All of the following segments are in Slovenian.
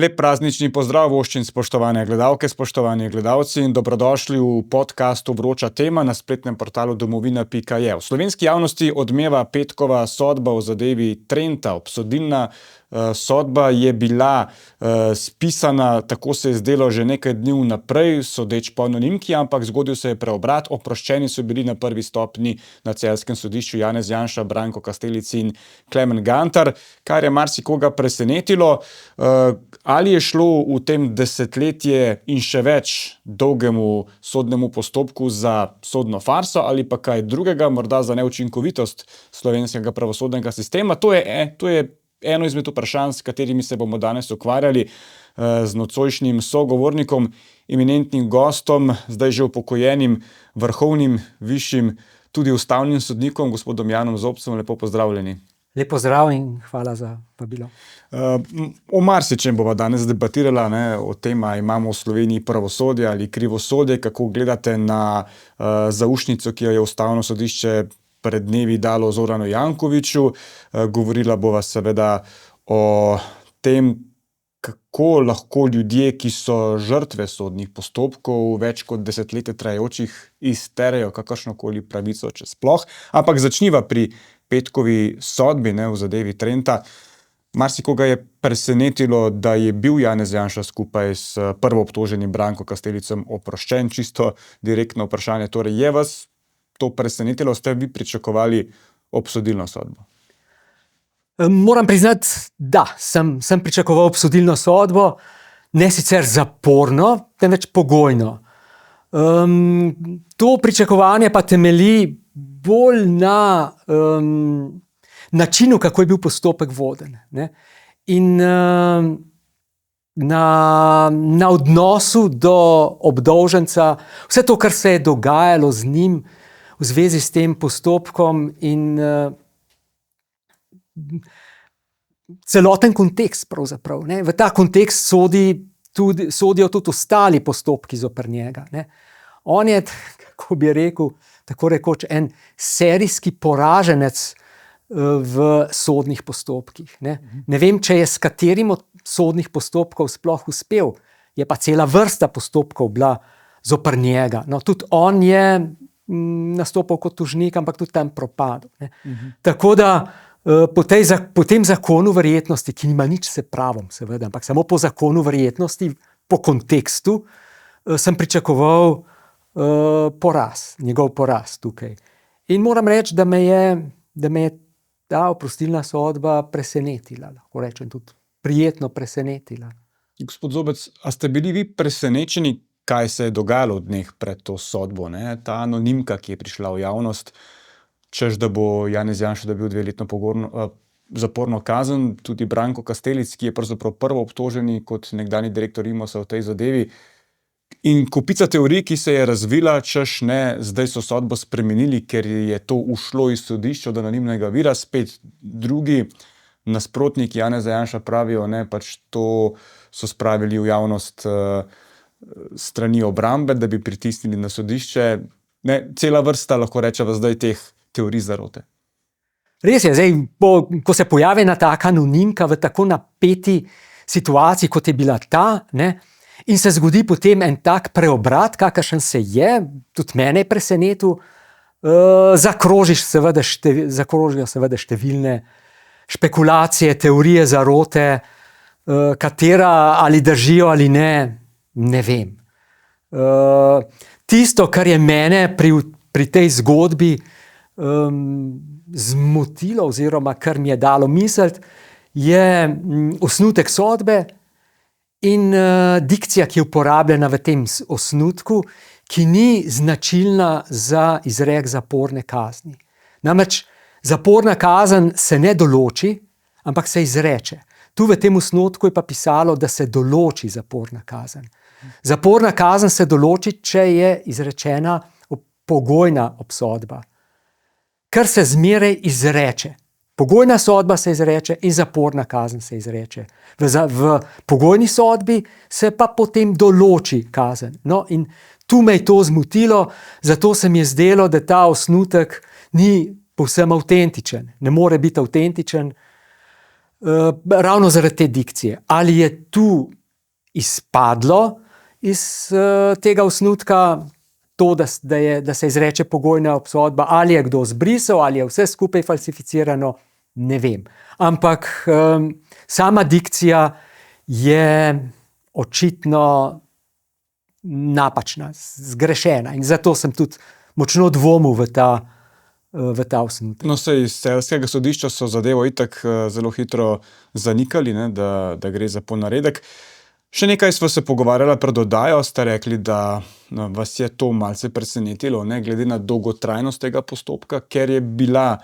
Lep praznični pozdrav, voščin, spoštovane gledalke, spoštovani gledalci in dobrodošli v podkastu Vroča tema na spletnem portalu domovina.je. V slovenski javnosti odmeva petkova sodba v zadevi Trenta. Obsodilna sodba je bila spisana, tako se je zdelo, že nekaj dni vnaprej, sodeč po anonimki, ampak zgodil se je preobrat. Oproščeni so bili na prvi stopnji na celjskem sodišču Janez Janša, Branko Kastelic in Klemen Gantar, kar je marsikoga presenetilo. Ali je šlo v tem desetletje in še več dolgemu sodnemu postopku za sodno farso ali pa kaj drugega, morda za neučinkovitost slovenskega pravosodnega sistema? To je eno izmed vprašanj, s katerimi se bomo danes ukvarjali z nocojšnjim sogovornikom, eminentnim gostom, zdaj že upokojenim, vrhovnim, višjim, tudi ustavnim sodnikom, gospodom Janom Zobcem. Lepo pozdravljeni. Lep pozdrav in hvala za vabilo. O marsičem bova danes debatirala, o tem, ali imamo v Sloveniji pravosodje ali krivosodje, kako gledate na zaušnico, ki jo je Ustavno sodišče pred dnevi dalo Zoranu Jankoviću. Govorila bova seveda o tem, kako lahko ljudje, ki so žrtve sodnih postopkov, več kot desetletje trajajočih, izterejo kakršnokoli pravico, če sploh. Ampak začniva pri petkovi sodbi v zadevi Trenta. Marsikoga je presenetilo, da je bil Janez Janša skupaj s prvoobtoženim Brankom Kastelicem oproščen. Čisto direktno vprašanje. Torej, je vas to presenetilo? Ste vi pričakovali obsodilno sodbo? Moram priznati, da sem pričakoval obsodilno sodbo, ne sicer zaporno, temveč pogojno. To pričakovanje pa temelji bolj na načinu, kako je bil postopek voden, in na odnosu do obdolženca, vse to, kar se je dogajalo z njim v zvezi s tem postopkom in celoten kontekst pravzaprav. V ta kontekst sodijo tudi ostali postopki zoper njega. On je, kako bi rekel, tako rekoč en serijski poraženec v sodnih postopkih. Ne vem, če je s katerim od sodnih postopkov sploh uspel. Je pa cela vrsta postopkov bila zoper njega. Tudi on je nastopal kot tožnik, ampak tudi tam propadel. Tako da po tem zakonu verjetnosti, ki nima nič s pravom, seveda, ampak samo po zakonu verjetnosti, po kontekstu, sem pričakoval njegov poraz tukaj. In moram reči, da me je ta oprostilna sodba presenetila, lahko rečem tudi prijetno presenetila. Gospod Zobec, a ste bili vi presenečeni, kaj se je dogajalo v dneh pred to sodbo? Ta anonimka, ki je prišla v javnost, češ da bo Janez Janša dobil 2-letno zaporno kazen, tudi Branko Kastelic, ki je pravzaprav prvoobtoženi kot nekdanji direktor Imosa v tej zadevi. In kupica teorij, ki se je razvila, češ zdaj so sodbo spremenili, ker je to ušlo iz sodišča od anonimnega vira. Spet drugi nasprotniki Janeza Janša pravijo, pač to so spravili v javnost strani obrambe, da bi pritisnili na sodišče. Cela vrsta, lahko rečeva zdaj, teh teorij zarote. Res je, zdaj, ko se pojavi ena taka anonimka v tako napeti situaciji, kot je bila ta, in se zgodi potem en tak preobrat, kakršen se je, tudi mene je presenetil, zakrožijo seveda številne špekulacije, teorije zarote, katera ali držijo ali ne vem. Tisto, kar je mene pri tej zgodbi zmotilo oziroma kar mi je dalo misliti, je osnutek sodbe in dikcija, ki je uporabljena v tem osnutku, ki ni značilna za izrek zaporne kazni. Namreč zaporna kazen se ne določi, ampak se izreče. Tu v tem osnutku je pa pisalo, da se določi zaporna kazen. Zaporna kazen se določi, če je izrečena pogojna obsodba, kar se zmeraj izreče. Pogojna sodba se izreče in zaporna kazen se izreče. V pogojni sodbi se pa potem določi kazen. In tu me je to zmotilo, zato se mi je zdelo, da ta osnutek ni povsem avtentičen. Ne more biti avtentičen. ravno zaradi te dikcije. Ali je tu izpadlo iz tega osnutka to, da se izreče pogojna obsodba, ali je kdo zbrisal, ali je vse skupaj falsificirano, ne vem. Ampak sama dikcija je očitno napačna, zgrešena in zato sem tudi močno dvomil v ta osnutek. No, saj iz celjskega sodišča so zadevo itak zelo hitro zanikali, ne, da gre za ponaredek. Še nekaj sva se pogovarjala pred oddajo, ste rekli, da vas je to malce presenetilo, ne, glede na dolgotrajnost tega postopka, ker je bila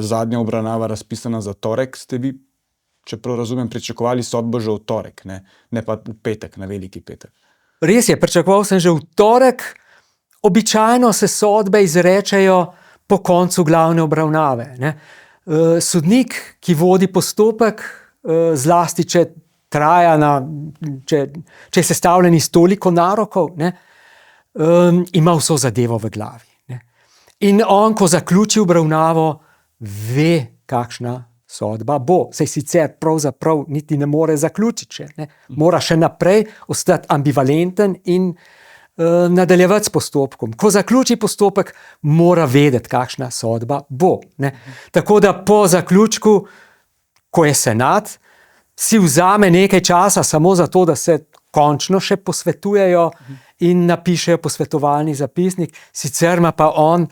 zadnja obravnava razpisana za torek, ste vi, čeprav razumem, pričakovali sodbo že v torek, ne pa v petek, na veliki petek. Res je, pričakoval sem že v torek. Običajno se sodbe izrečejo po koncu glavne obravnave, ne. Sodnik, ki vodi postopek, zlasti če traja če je sestavljen iz toliko narokov, ne, ima vso zadevo v glavi, ne. In on, ko zaključi obravnavo, ve, kakšna sodba bo. Saj sicer pravzaprav niti ne more zaključiti, ne. Mora še naprej ostati ambivalenten in nadaljevati s postopkom. Ko zaključi postopek, mora vedeti, kakšna sodba bo, ne. Tako da po zaključku, ko je senat, si vzame nekaj časa samo zato, da se končno še posvetujejo in napišejo posvetovalni zapisnik, sicer ima pa on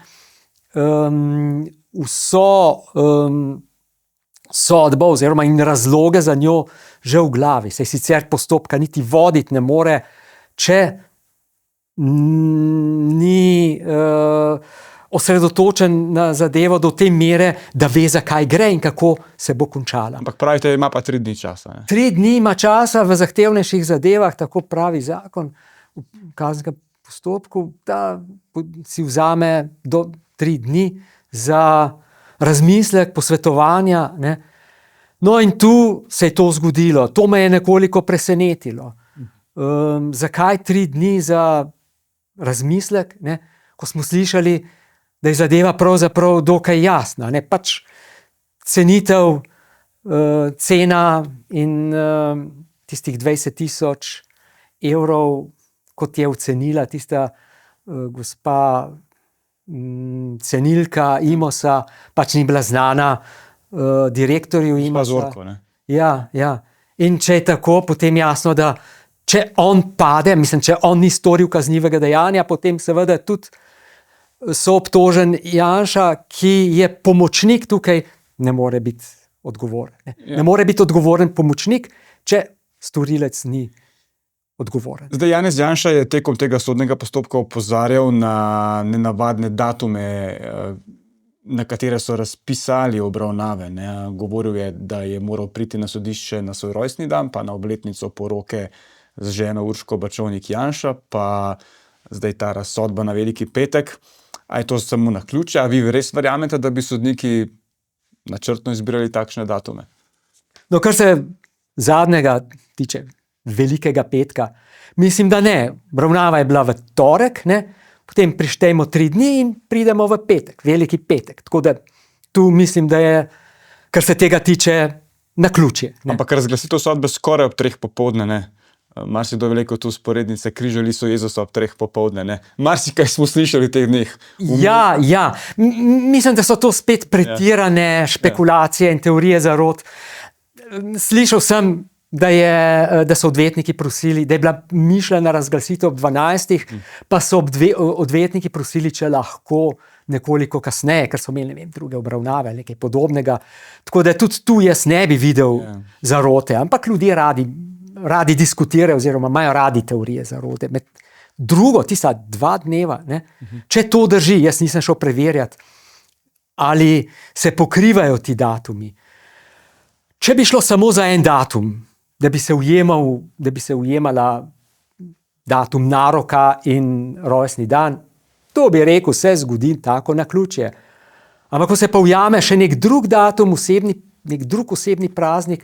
vso sodbo oziroma in razloge za njo že v glavi. Saj sicer postopka niti voditi ne more, če ni osredotočen na zadevo do te mere, da ve, za kaj gre in kako se bo končala. Ampak pravite, ima pa 3 dni časa. Ne? 3 dni ima časa v zahtevnejših zadevah, tako pravi zakon v kazenskem postopku, da si vzame do 3 dni za razmislek, posvetovanja, ne. No, in tu se je to zgodilo. To me je nekoliko presenetilo. Zakaj 3 dni za razmislek, ne? Ko smo slišali, da je zadeva pravzaprav dokaj jasna, ne? Pač cenitev, cena in tistih 20,000 evrov, kot je ocenila tista gospa cenilka Imosa, pač ni bila znana direktorju Imosa. Zorko, ne? Ja. In če je tako, potem jasno, da če on pade, če on ni storil kaznivega dejanja, potem seveda tudi soobtožen Janša, ki je pomočnik tukaj, ne more biti odgovoren. Ne more biti odgovoren pomočnik, če storilec ni odgovoren. Zdaj, Janez Janša je tekom tega sodnega postopka opozarjal na nenavadne datume, na katere so razpisali obravnave, ne. Govoril je, da je moral priti na sodišče na svoj rojstni dan, pa na obletnico poroke z ženo Urško Bačovnik Janša, pa zdaj ta razsodba na veliki petek. A je to samo naključje? A vi res verjamete, da bi sodniki načrtno izbirali takšne datume? No, kar se zadnjega tiče, velikega petka, mislim, da ne. Obravnava je bila v torek, ne? Potem prištejmo 3 dni in pridemo v petek, veliki petek. Tako da tu mislim, da je, kar se tega tiče, naključje. Ampak razglasitev sodbe skoraj ob 3 popoldne, ne? Marsikdo je rekel tu sporednice, križali so Jezusa ob 3 popoldne, ne? Marsikaj smo slišali v teh dneh. Ja. Mislim, da so to spet pretirane špekulacije in teorije zarot. Slišal sem, da so odvetniki prosili, da je bila mišljena razglasitev ob 12, pa so odvetniki prosili, če lahko nekoliko kasneje, ker so imeli, ne vem, druge obravnave, nekaj podobnega. Tako da tudi tu jaz ne bi videl zarote, ampak ljudje radi diskutirajo oziroma imajo radi teorije zarote. Drugo, tista 2 dneva, ne, če to drži, jaz nisem šel preverjati, ali se pokrivajo ti datumi. Če bi šlo samo za en datum, da bi se ujemala datum naroka in rojstni dan, to bi rekel, se zgodi tako naključje. Ampak ko se pa ujame še nek drug datum, nek drug osebni praznik,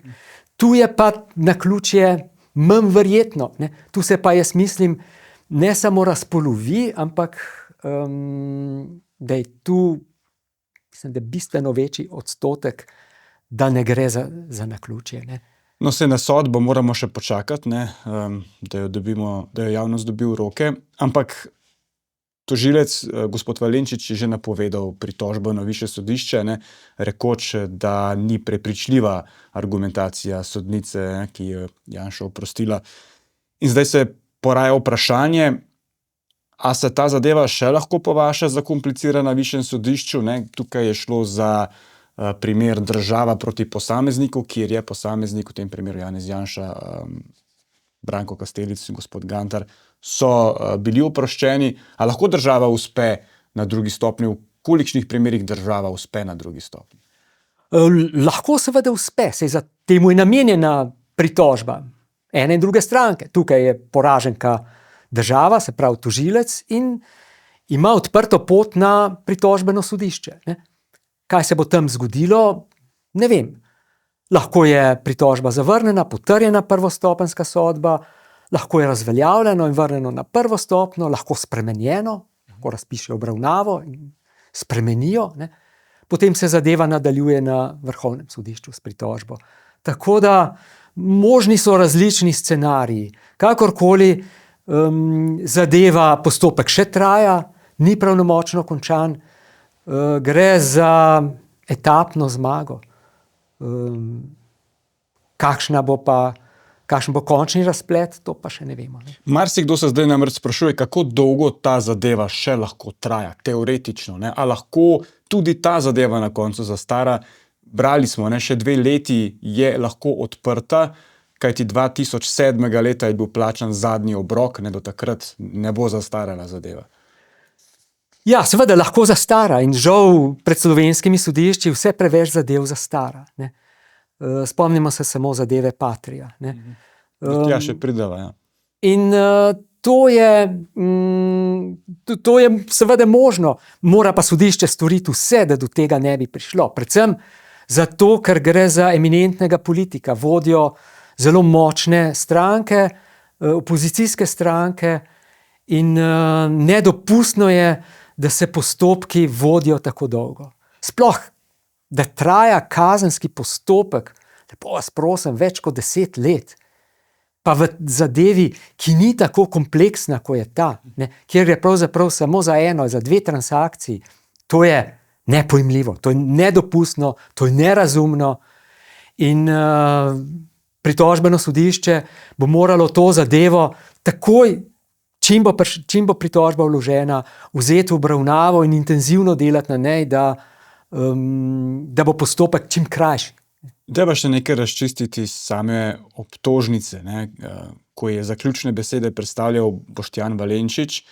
tu je pa naključje manj verjetno, ne. Tu se pa, jaz mislim, ne samo razpolovi, ampak da je tu, mislim, da bistveno večji odstotek, da ne gre za naključje. Ne. No, se na sodbo moramo še počakati, ne, da jo javnost dobi v roke, ampak tožilec, gospod Valenčič, je že napovedal pritožbo na višje sodišče, ne, rekoč, da ni prepričljiva argumentacija sodnice, ne, ki je Janšo oprostila. In zdaj se poraja vprašanje, a se ta zadeva še lahko po vaše zakomplicira na višjem sodišču, ne? Tukaj je šlo za primer država proti posamezniku, kjer je posameznik, v tem primeru Janez Janša, Branko Kastelic in gospod Gantar, so bili oproščeni. A lahko država uspe na drugi stopnji? V kolikšnih primerih država uspe na drugi stopnji? Lahko seveda uspe, saj za temu je namenjena pritožba ene in druge stranke. Tukaj je poraženka država, se pravi tožilec, in ima odprto pot na pritožbeno sodišče. Ne? Kaj se bo tam zgodilo, ne vem. Lahko je pritožba zavrnjena, potrjena prvostopenjska sodba, lahko je razveljavljeno in vrnjeno na prvo stopnjo, lahko spremenjeno, lahko razpiše obravnavo in spremenijo. Ne? Potem se zadeva nadaljuje na Vrhovnem sodišču s pritožbo. Tako da možni so različni scenariji. Kakorkoli zadeva, postopek še traja, ni pravnomočno končan, gre za etapno zmago. Kakšen bo končni razplet, to pa še ne vemo. Ne? Marsikdo se zdaj namreč sprašuje, kako dolgo ta zadeva še lahko traja, teoretično. Ne? A lahko tudi ta zadeva na koncu zastara? Brali smo, ne, še 2 leti je lahko odprta, kajti 2007. leta je bil plačan zadnji obrok, ne, do takrat ne bo zastarala zadeva. Ja, seveda lahko zastara in žal pred slovenskimi sodišči vse preveč zadev zastara. Ne. Spomnimo se samo zadeve Patria. Ne. Ja, še prideva, ja. In to je seveda možno, mora pa sodišče storiti vse, da do tega ne bi prišlo. Predvsem zato, ker gre za eminentnega politika, vodjo zelo močne stranke, opozicijske stranke, in nedopustno je, da se postopki vodijo tako dolgo. Sploh, da traja kazenski postopek, lepo vas prosim, več kot 10 let, pa v zadevi, ki ni tako kompleksna, kot je ta, ne, kjer gre pravzaprav samo za eno, za 2 transakciji, to je nepojmljivo, to je nedopustno, to je nerazumno in pritožbeno sodišče bo moralo to zadevo takoj, čim bo pritožba vložena, vzeti v obravnavo in intenzivno delati na njej, da bo postopek čim krajši. Treba še nekaj razčistiti same obtožnice, ne? Ko je zaključne besede predstavljal Boštjan Valenčič,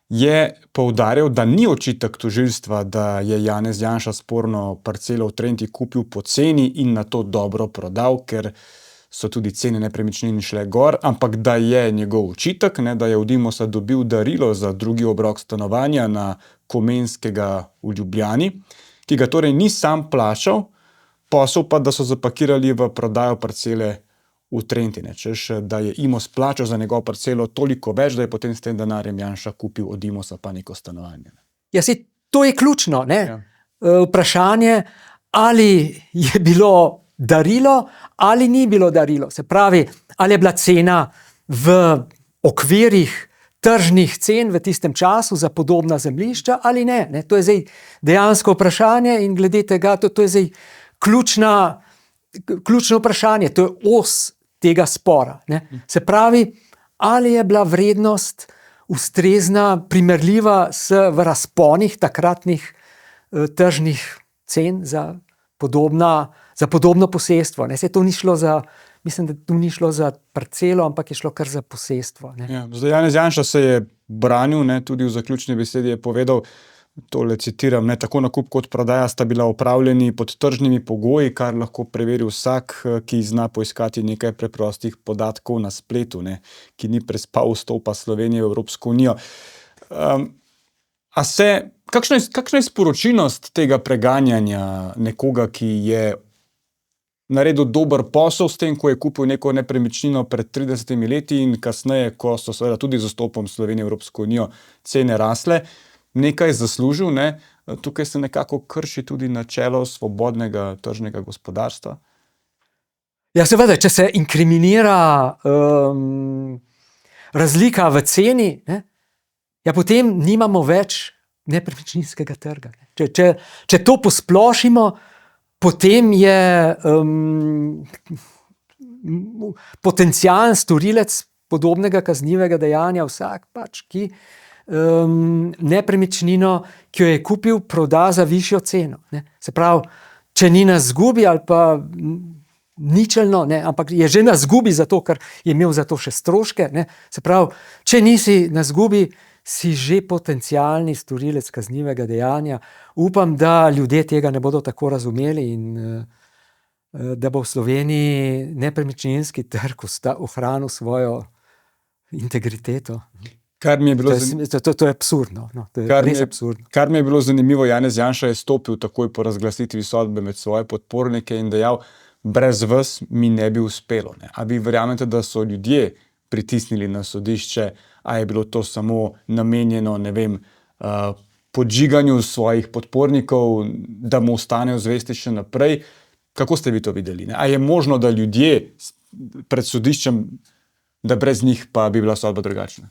je poudaril, da ni očitek tožilstva, da je Janez Janša sporno parcelo v Trenti kupil po ceni in nato dobro prodal, ker so tudi cene nepremičnin šle gor, ampak da je njegov očitek, ne, da je od Imosa dobil darilo za drugi obrok stanovanja na Komenskega v Ljubljani, ki ga torej ni sam plačal, posel pa, da so zapakirali v prodajo parcele v Trenti, ne, češ, da je Imos plačal za njegovo parcelo toliko več, da je potem s tem denarjem Janša kupil od Imosa pa neko stanovanje. Ja, saj to je ključno, ne? Ja. Vprašanje, ali je bilo darilo ali ni bilo darilo. Se pravi, ali je bila cena v okvirih tržnih cen v tistem času za podobna zemljišča ali ne. Ne? To je zdaj dejansko vprašanje in glede tega, to je zdaj ključno vprašanje, to je os tega spora. Ne? Se pravi, ali je bila vrednost ustrezna, primerljiva v razponih takratnih tržnih cen za podobno posestvo. Ne? Se to ni šlo za, mislim, da tu ni šlo za parcelo, ampak je šlo kar za posestvo. Ne? Ja, zdaj Janez Janša se je branil, ne, tudi v zaključni besedi je povedal, tole citiram, ne, tako nakup kot prodaja sta bila opravljeni pod tržnimi pogoji, kar lahko preveri vsak, ki zna poiskati nekaj preprostih podatkov na spletu, ne, ki ni prespal vstopa Slovenije v Evropsko unijo. Kakšna je sporočilnost tega preganjanja nekoga, ki je naredil dober posel s tem, ko je kupil neko nepremičnino pred 30 leti in kasneje, ko so seveda tudi z vstopom Slovenije v Evropsko unijo cene rasle, nekaj zaslužil, ne? tukaj se nekako krši tudi načelo svobodnega tržnega gospodarstva. Ja, seveda, če se inkriminira razlika v ceni, ne, ja, potem nimamo več nepremičninskega trga. Če to posplošimo, potem je potencialen storilec podobnega kaznivega dejanja vsak, pač, ki nepremičnino, ki jo je kupil, proda za višjo ceno. Ne. Se pravi, če ni na izgubi ali pa ničelno, ne, ampak je že na izgubi zato, ker je imel za to še stroške. Ne. Se pravi, če nisi na izgubi, si že potencialni storilec kaznivega dejanja. Upam, da ljudje tega ne bodo tako razumeli in da bo v Sloveniji nepremičninski trg ohranil svojo integriteto. Kar mi je bilo To je absurdno. No, to je res absurdno. Kar mi je bilo zanimivo, Janez Janša je stopil takoj po razglasitvi sodbe med svoje podpornike in dejal, brez vas mi ne bi uspelo. Ne. A vi verjamete, da so ljudje pritisnili na sodišče, a je bilo to samo namenjeno, ne vem, podžiganju svojih podpornikov, da mu ostanejo zvesti še naprej? Kako ste vi to videli? Ne? A je možno, da ljudje pred sodiščem, da brez njih pa bi bila sodba drugačna?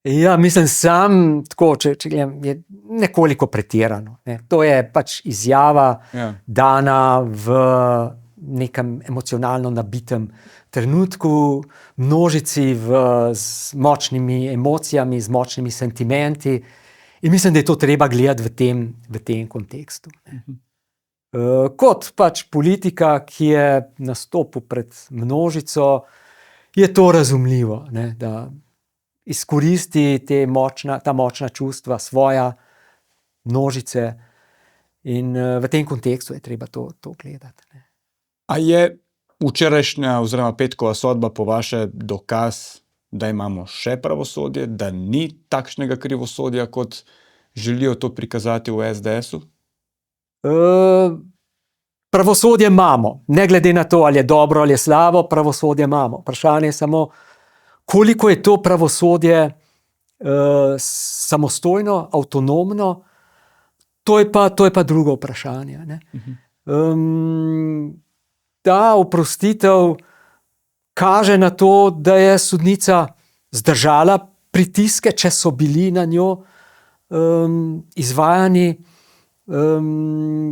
Ja, mislim sam, tako, če gledam, je nekoliko pretirano. Ne. To je pač izjava dana v nekem emocionalno nabitem trenutku, množici z močnimi emocijami, z močnimi sentimenti. In mislim, da je to treba gledati v tem kontekstu. Kot pač politika, ki je nastopil pred množico, je to razumljivo, ne, da izkoristi ta močna čustva svoja množice in v tem kontekstu je treba to gledati. Ne. A je včerajšnja oziroma petkova sodba po vaše dokaz, da imamo še pravosodje, da ni takšnega krivosodja, kot želijo to prikazati v SDS-u? Pravosodje imamo. Ne glede na to, ali je dobro ali je slabo, pravosodje imamo. Vprašanje je samo, koliko je to pravosodje samostojno, avtonomno, to je pa drugo vprašanje. Ne? Ta oprostitev kaže na to, da je sodnica zdržala pritiske, če so bili na njo izvajani,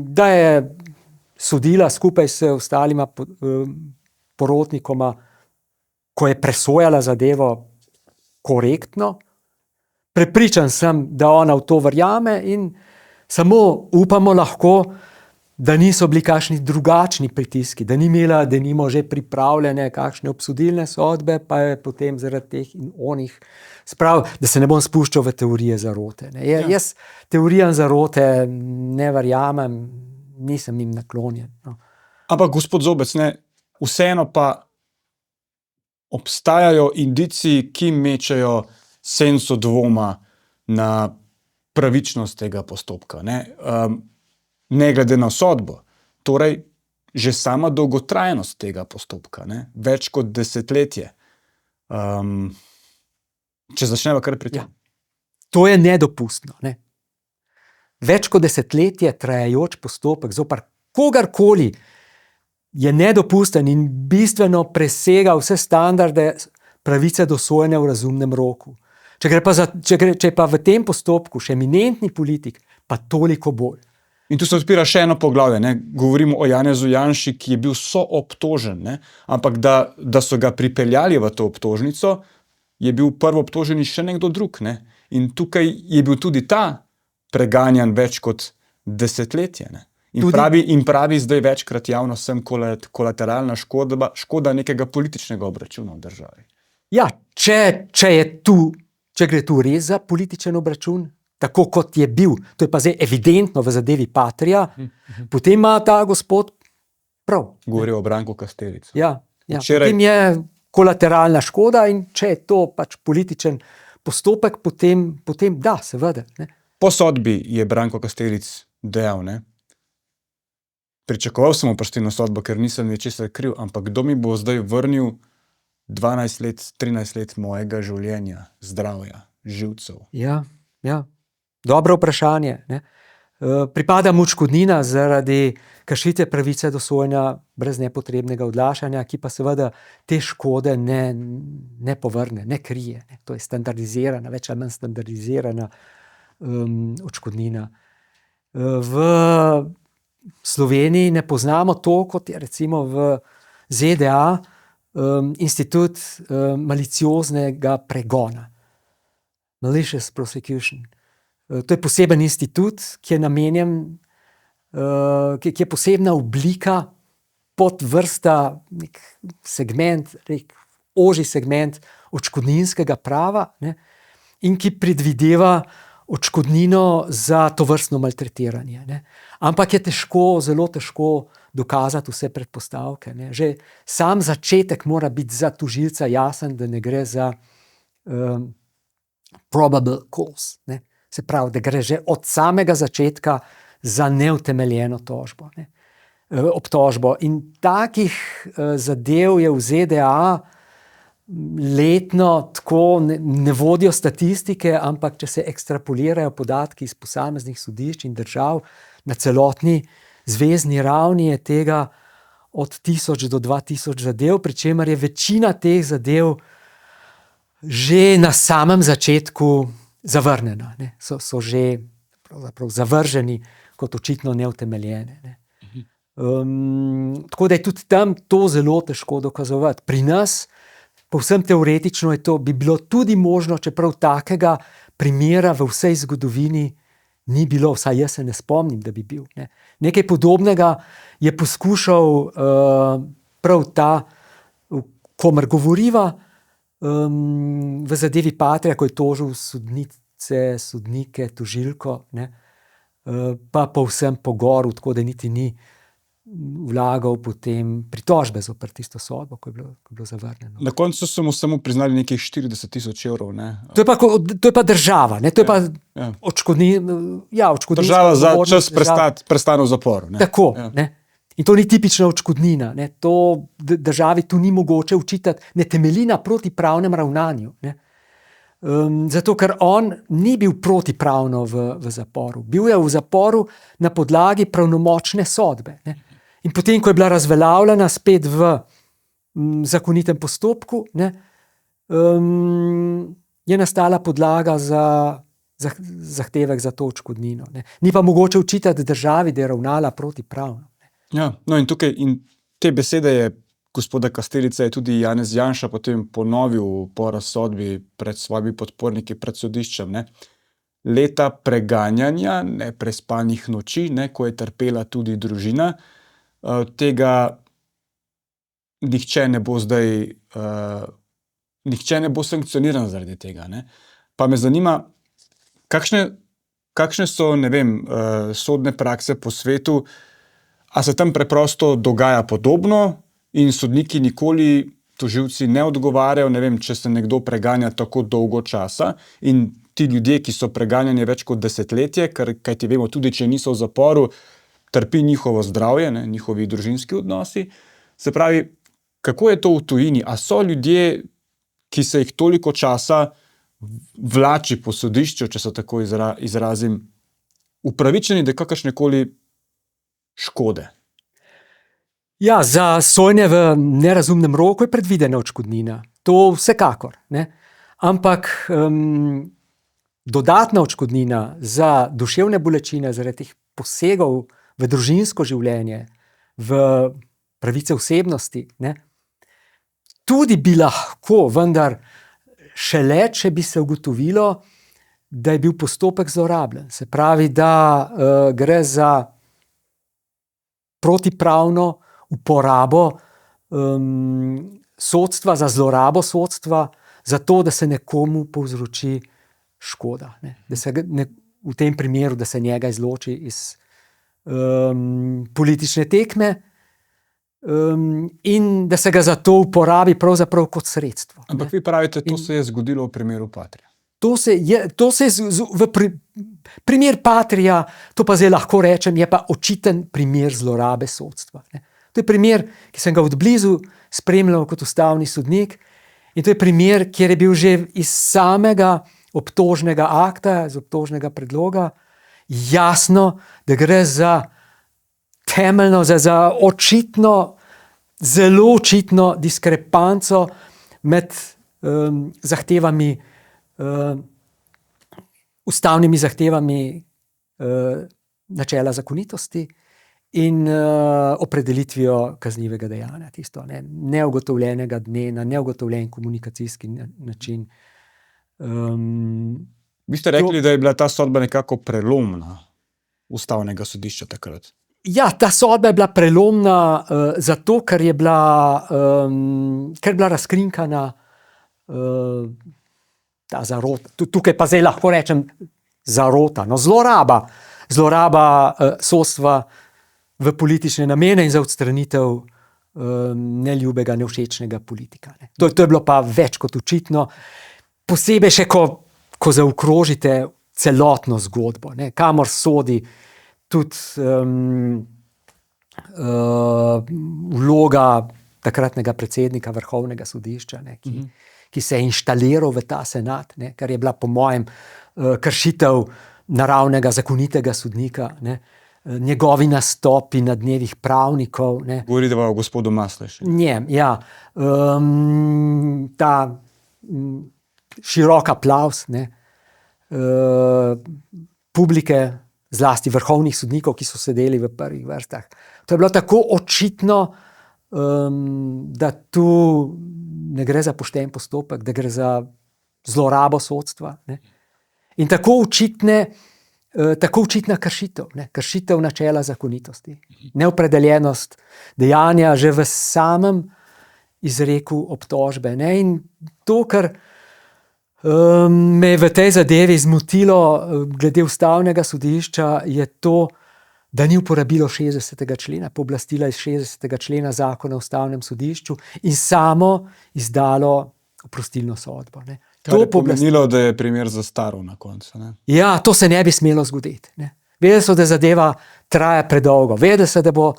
da je sodila skupaj s ostalima porotnikoma, ko je presojala zadevo korektno. Prepričan sem, da ona v to verjame in samo upamo lahko, da niso bili kakšni drugačni pritiski, da ni imela, da nimo že pripravljene kakšne obsodilne sodbe, pa je potem zaradi teh in onih sprav, da se ne bom spuščal v teorije zarote. Ne. Jaz teorijam zarote ne verjamem, nisem jim naklonjen. No. Ampak gospod Zobec, ne, vseeno pa obstajajo indici, ki mečejo senco dvoma na pravičnost tega postopka. Ne glede na sodbo. Torej, že sama dolgotrajnost tega postopka, ne? Več kot desetletje. Če začneva kar pri tem. Ja. To je nedopustno. Ne? Več kot desetletje trajajoč postopek zoper kogarkoli je nedopusten in bistveno presega vse standarde pravice do sojenja v razumnem roku. Če je pa v tem postopku še eminentni politik, pa toliko bolj. In tu se odpira še eno poglavje. Ne? Govorimo o Janezu Janši, ki je bil soobtožen, ne? Ampak da so ga pripeljali v to obtožnico, je bil prvoobtoženi še nekdo drug. Ne? In tukaj je bil tudi ta preganjan več kot desetletje. Ne? In pravi zdaj večkrat javno sem kolateralna škoda nekega političnega obračuna v državi. Ja, če gre tu res za političen obračun, tako kot je bil, to je pa zdaj evidentno v zadevi Patria, potem ima ta gospod prav. Govori o Branku Kastelicu. Ja. Potem je kolateralna škoda in če je to pač političen postopek, potem da, seveda. Ne. Po sodbi je Branko Kastelic dejal, ne? Pričakoval sem oprostilno sodbo, ker nisem ničesar kriv, ampak kdo mi bo zdaj vrnil 12 let, 13 let mojega življenja, zdravja, živcev? Ja. Dobro vprašanje. Ne. Pripada mu odškodnina zaradi kršitve pravice do sojenja brez nepotrebnega odlašanja, ki pa seveda te škode ne povrne, ne krije. Ne. To je standardizirana, več ali manj standardizirana odškodnina. V Sloveniji ne poznamo to, kot je recimo v ZDA institut malicioznega pregona. Malicious prosecution. To je poseben institut, ki je namenjen, ki je posebna oblika, podvrsta, nek segment, ožji segment odškodninskega prava, ne, in ki predvideva odškodnino za tovrstno maltretiranje. Ne. Ampak je težko, zelo težko dokazati vse predpostavke. Ne. Že sam začetek mora biti za tožilca jasen, da ne gre za probable cause. Ne. Se pravi, da gre že od samega začetka za neutemeljeno tožbo, ne, obtožbo. In takih zadev je v ZDA letno, tako ne vodijo statistike, ampak če se ekstrapolirajo podatki iz posameznih sodišč in držav na celotni zvezni ravni, je tega od 1000 do 2000 zadev, pri čemer je večina teh zadev že na samem začetku zavrnjena, ne. So že pravzaprav zavrženi kot očitno neutemeljene. Ne. Tako da je tudi tam to zelo težko dokazovati. Pri nas, povsem teoretično je to, bi bilo tudi možno, čeprav takega primera v vsej zgodovini ni bilo, vsaj jaz se ne spomnim, da bi bil. Ne. Nekaj podobnega je poskušal prav ta, o komer govoriva, v zadevi Patria, ko je tožil sodnice, sodnike, tožilko, ne, pa povsem po goru, tako da niti ni vlagal potem pritožbe zoper tisto sodbo, ko je bilo zavrnjeno. Na koncu so mu samo priznali nekih 40,000 evrov. Ne? To je pa država, ne? To je pa odškodnina. Ja, država za čas prestane v zaporu. Ne? Tako, ne. In to ni tipična odškodnina. Ne. To državi tu ni mogoče učitati, ne temelji na protipravnem ravnanju. Ne. Zato, ker on ni bil protipravno v zaporu. Bil je v zaporu na podlagi pravnomočne sodbe. Ne. In potem, ko je bila razveljavljena spet v zakonitem postopku, ne, je nastala podlaga za zahtevek za to odškodnino. Ne. Ni pa mogoče učitati državi, da je ravnala protipravno. Ja, no in tukaj in te besede je gospoda Kastelica je tudi Janez Janša potem ponovil po razsodbi pred svojimi podporniki pred sodiščem. Ne. Leta preganjanja, neprespanih noči, ne, ko je trpela tudi družina, tega nihče ne bo zdaj, nihče ne bo sankcioniran zaradi tega. Ne. Pa me zanima, kakšne so, ne vem, sodne prakse po svetu. A se tam preprosto dogaja podobno in sodniki nikoli, tožilci ne odgovarjajo, ne vem, če se nekdo preganja tako dolgo časa in ti ljudje, ki so preganjani več kot desetletje, kajti vemo, tudi če niso v zaporu, trpi njihovo zdravje, ne, njihovi družinski odnosi. Se pravi, kako je to v tujini? A so ljudje, ki se jih toliko časa vlači po sodišču, če se tako izrazim, upravičeni, da kakršnekoli škode? Ja, za sojenje v nerazumnem roku je predvidena odškodnina. To vsekakor. Ne? Ampak dodatna odškodnina za duševne bolečine zaradi teh posegov v družinsko življenje, v pravice osebnosti, ne? Tudi bi lahko, vendar šele, če bi se ugotovilo, da je bil postopek zlorabljen. Se pravi, da gre za protipravno uporabo sodstva, za zlorabo sodstva, za to, da se nekomu povzroči škoda. Ne? Da se v tem primeru, da se njega izloči iz politične tekme in da se ga zato uporabi pravzaprav kot sredstvo. Ampak vi pravite, to se je zgodilo v primeru Patria. Primer Patria, to pa zdaj lahko rečem, je pa očiten primer zlorabe sodstva. Ne. To je primer, ki sem ga od blizu spremljal kot ustavni sodnik, in to je primer, kjer je bil že iz samega obtožnega akta, iz obtožnega predloga, jasno, da gre za temeljno, za očitno, zelo očitno diskrepanco med zahtevami, ustavnimi zahtevami načela zakonitosti in opredelitvijo kaznivega dejanja, tisto neugotovljenega dne na neugotovljen komunikacijski način. Vi ste rekli, da je bila ta sodba nekako prelomna ustavnega sodišča takrat. Ja, ta sodba je bila prelomna zato, ker je bila razkrinkana ta zarota. Tukaj pa zdaj lahko rečem zarota, no, zloraba sodstva v politične namene in za odstranitev neljubega, nevšečnega politika. Ne. To je bilo pa več kot očitno, posebej še, ko zaokrožite celotno zgodbo, ne, kamor sodi tudi vloga takratnega predsednika Vrhovnega sodišča, ne, ki se je inštaliral v ta senat, ne, kar je bila po mojem kršitev naravnega zakonitega sodnika, ne, njegovi nastopi na dnevih pravnikov. Ne. Govorite o gospodu Masleši. Njem, ja. Ta širok aplavz, ne, publike, zlasti vrhovnih sodnikov, ki so sedeli v prvih vrstah. To je bilo tako očitno, da tu ne gre za pošten postopek, da gre za zlorabo sodstva. Ne. In tako očitna kršitev, ne, kršitev načela zakonitosti. Neopredeljenost dejanja že v samem izreku obtožbe. Ne. In to, kar me je v tej zadevi zmotilo glede ustavnega sodišča, je to, da ni uporabilo 60. člena, pooblastila iz 60. člena zakona o ustavnem sodišču in samo izdalo oprostilno sodbo. Ne. Kar je pomenilo, da je primer zastaral na koncu. Ne? Ja, to se ne bi smelo zgoditi. Ne. Vedeli so, da zadeva traja predolgo, vedeli so, da bo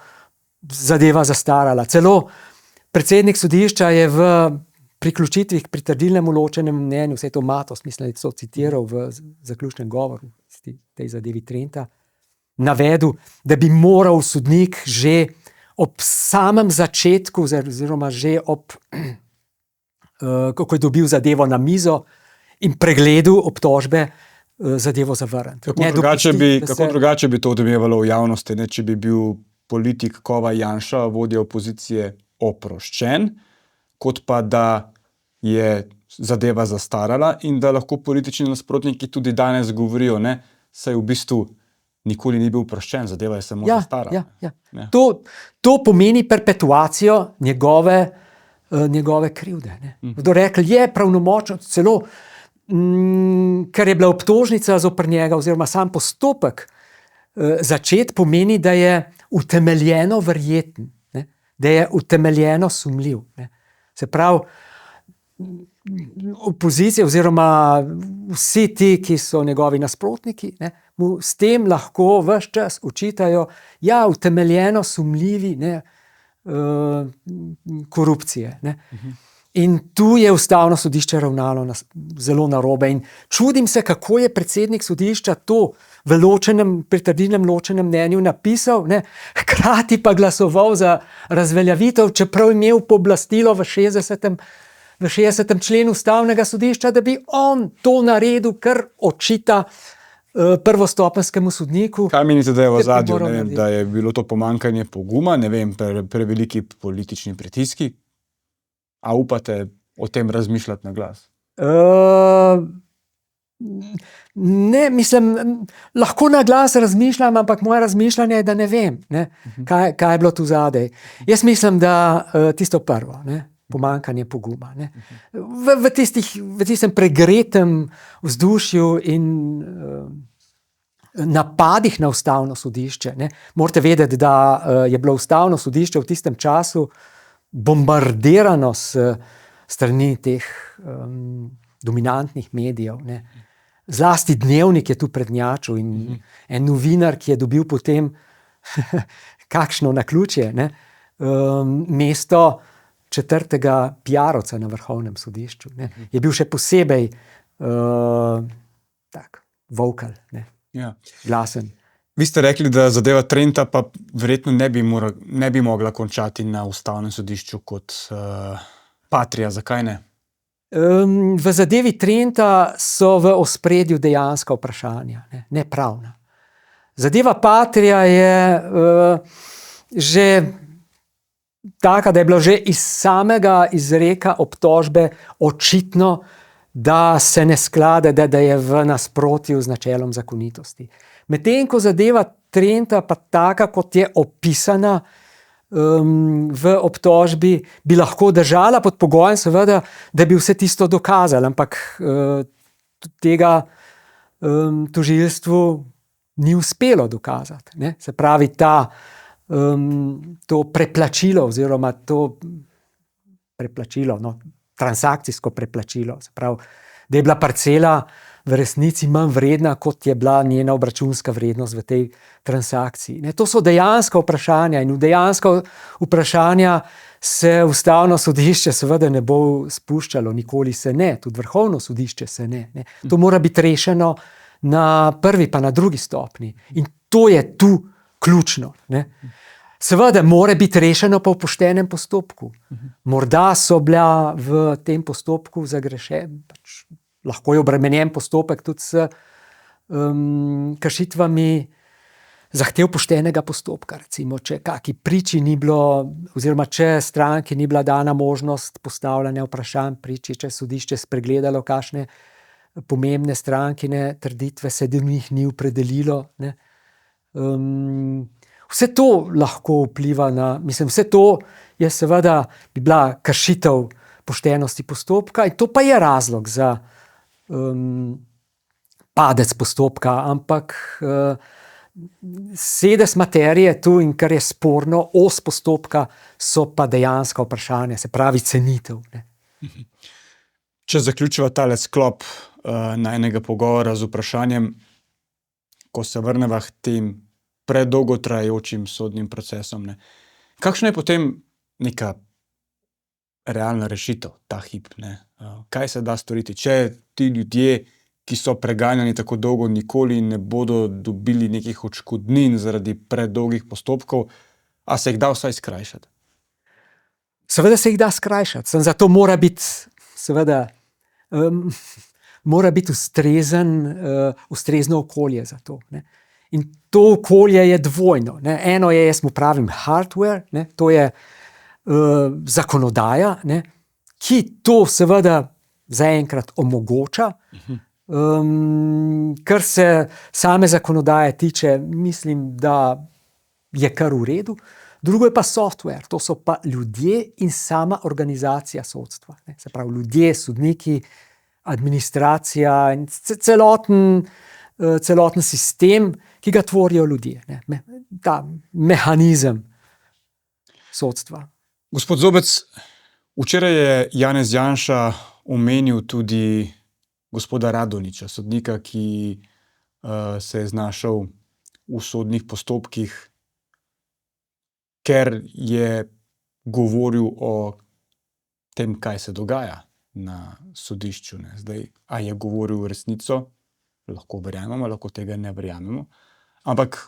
zadeva zastarala. Celo predsednik sodišča je v priključitvi k pritrdilnemu ločenemu mnenju, vse to Matos, mislim, da so citiral v zaključnem govoru tej zadevi Trenta, navedel, da bi moral sodnik že ob samem začetku, oziroma že kako je dobil zadevo na mizo in pregledal obtožbe, zadevo zavrniti. Kako drugače bi to odmevalo v javnosti, ne, če bi bil politik Kovaj Janša, vodja opozicije, oproščen, kot pa da je zadeva zastarala in da lahko politični nasprotniki tudi danes govorijo, ne, saj v bistvu nikoli ni bil oproščen, zadeva je samo zastarala. Ja. To pomeni perpetuacijo njegove krivde. Ne. Kdo rekel, je pravnomočno, celo ker je bila obtožnica zoper njega oziroma sam postopek začet, pomeni, da je utemeljeno verjeten, ne, da je utemeljeno sumljiv. Ne. Se pravi, opozicija oziroma vsi ti, ki so njegovi nasprotniki, ne, mu s tem lahko ves čas očitajo, ja, utemeljeno sumljivi, ne, korupcije. Ne. In tu je ustavno sodišče ravnalo zelo narobe. In čudim se, kako je predsednik sodišča to v pritrdilnem ločenem mnenju napisal, ne, hkrati pa glasoval za razveljavitev, čeprav imel pooblastilo v 60. členu ustavnega sodišča, da bi on to naredil, kar očita prvostopenjskemu sodniku. Kaj menite, da je v ozadju, da je bilo to pomanjkanje poguma, ne vem, preveliki politični pritiski? A upate o tem razmišljati na glas? Ne, mislim, lahko na glas razmišljam, ampak moje razmišljanje je, da ne vem, ne, kaj je bilo tu zadaj. Jaz mislim, da tisto prvo, ne, pomanjkanje poguma. Ne. V tistem pregretem vzdušju in napadih na ustavno sodišče. Ne. Morate vedeti, da je bilo ustavno sodišče v tistem času bombardirano s strani teh dominantnih medijev. Ne. Zlasti Dnevnik je tu prednjačil in en novinar, ki je dobil potem kakšno naključje, ne, mesto četrtega piarovca na Vrhovnem sodišču. Ne. Je bil še posebej tak, vocal, ne. Ja. glasen. Vi ste rekli, da zadeva Trenta pa verjetno ne bi mogla končati na ustavnem sodišču kot Patria. Zakaj ne? V zadevi Trenta so v ospredju dejanska vprašanja, ne pravna. Zadeva Patria je že taka, da je bilo že iz samega izreka obtožbe očitno, da se ne sklada, da je v nasprotju z načelom zakonitosti. Medtem ko zadeva Trenta pa taka, kot je opisana v obtožbi, bi lahko držala pod pogojem, seveda, da bi vse tisto dokazali, ampak tega tožilstvu ni uspelo dokazati. Ne? Se pravi, to preplačilo oziroma to preplačilo, transakcijsko preplačilo, se pravi, da je bila parcela v resnici manj vredna, kot je bila njena obračunska vrednost v tej transakciji. Ne, to so dejanska vprašanja in v dejanska vprašanja se ustavno sodišče seveda ne bo spuščalo, nikoli se ne, tudi vrhovno sodišče se ne. To mora biti rešeno na prvi pa na drugi stopnji. In to je tu ključno. Ne. Seveda mora biti rešeno po poštenem postopku. Morda so bila v tem postopku zagrešeni, lahko je obremenjen postopek tudi s kršitvami zahtev poštenega postopka. Recimo, če kaki priči ni bilo, oziroma če stranki ni bila dana možnost postavljanja vprašanj priči, če sodišče spregledalo kakšne pomembne strankine trditve, se do njih ni opredelilo. Ne. Vse to lahko vpliva vse to je seveda bi bila kršitev poštenosti postopka in to pa je razlog za padec postopka, ampak sedes materije tu in kar je sporno, os postopka so pa dejanska vprašanja, se pravi cenitev. Ne. Če zaključiva tale sklop najnega pogovora z vprašanjem, ko se vrneva k tem predolgo trajajočim sodnim procesom, ne. Kakšna je potem neka realna rešitev, ta hip? Ne? Kaj se da storiti, če ti ljudje, ki so preganjani tako dolgo, nikoli ne bodo dobili nekih odškodnin zaradi predolgih postopkov, a se jih da vsaj skrajšati? Seveda se jih da skrajšati, samo zato mora biti seveda mora biti ustrezno okolje za to. Ne? In to okolje je dvojno. Ne? Eno je, jaz mu pravim, hardware, ne? To je zakonodaja, ne? Ki to seveda zaenkrat omogoča. Kar se same zakonodaje tiče, mislim, da je kar v redu. Drugo je pa software, to so pa ljudje in sama organizacija sodstva. Ne? Se pravi, ljudje, sodniki, administracija in celoten sistem, ki ga tvorijo ljudje. Ne? Ta mehanizem sodstva. Gospod Zobec, včeraj je Janez Janša omenil tudi gospoda Radonjića, sodnika, ki se je znašel v sodnih postopkih, ker je govoril o tem, kaj se dogaja na sodišču. Ne. Zdaj, a je govoril resnico, lahko verjamemo, lahko tega ne verjamemo, ampak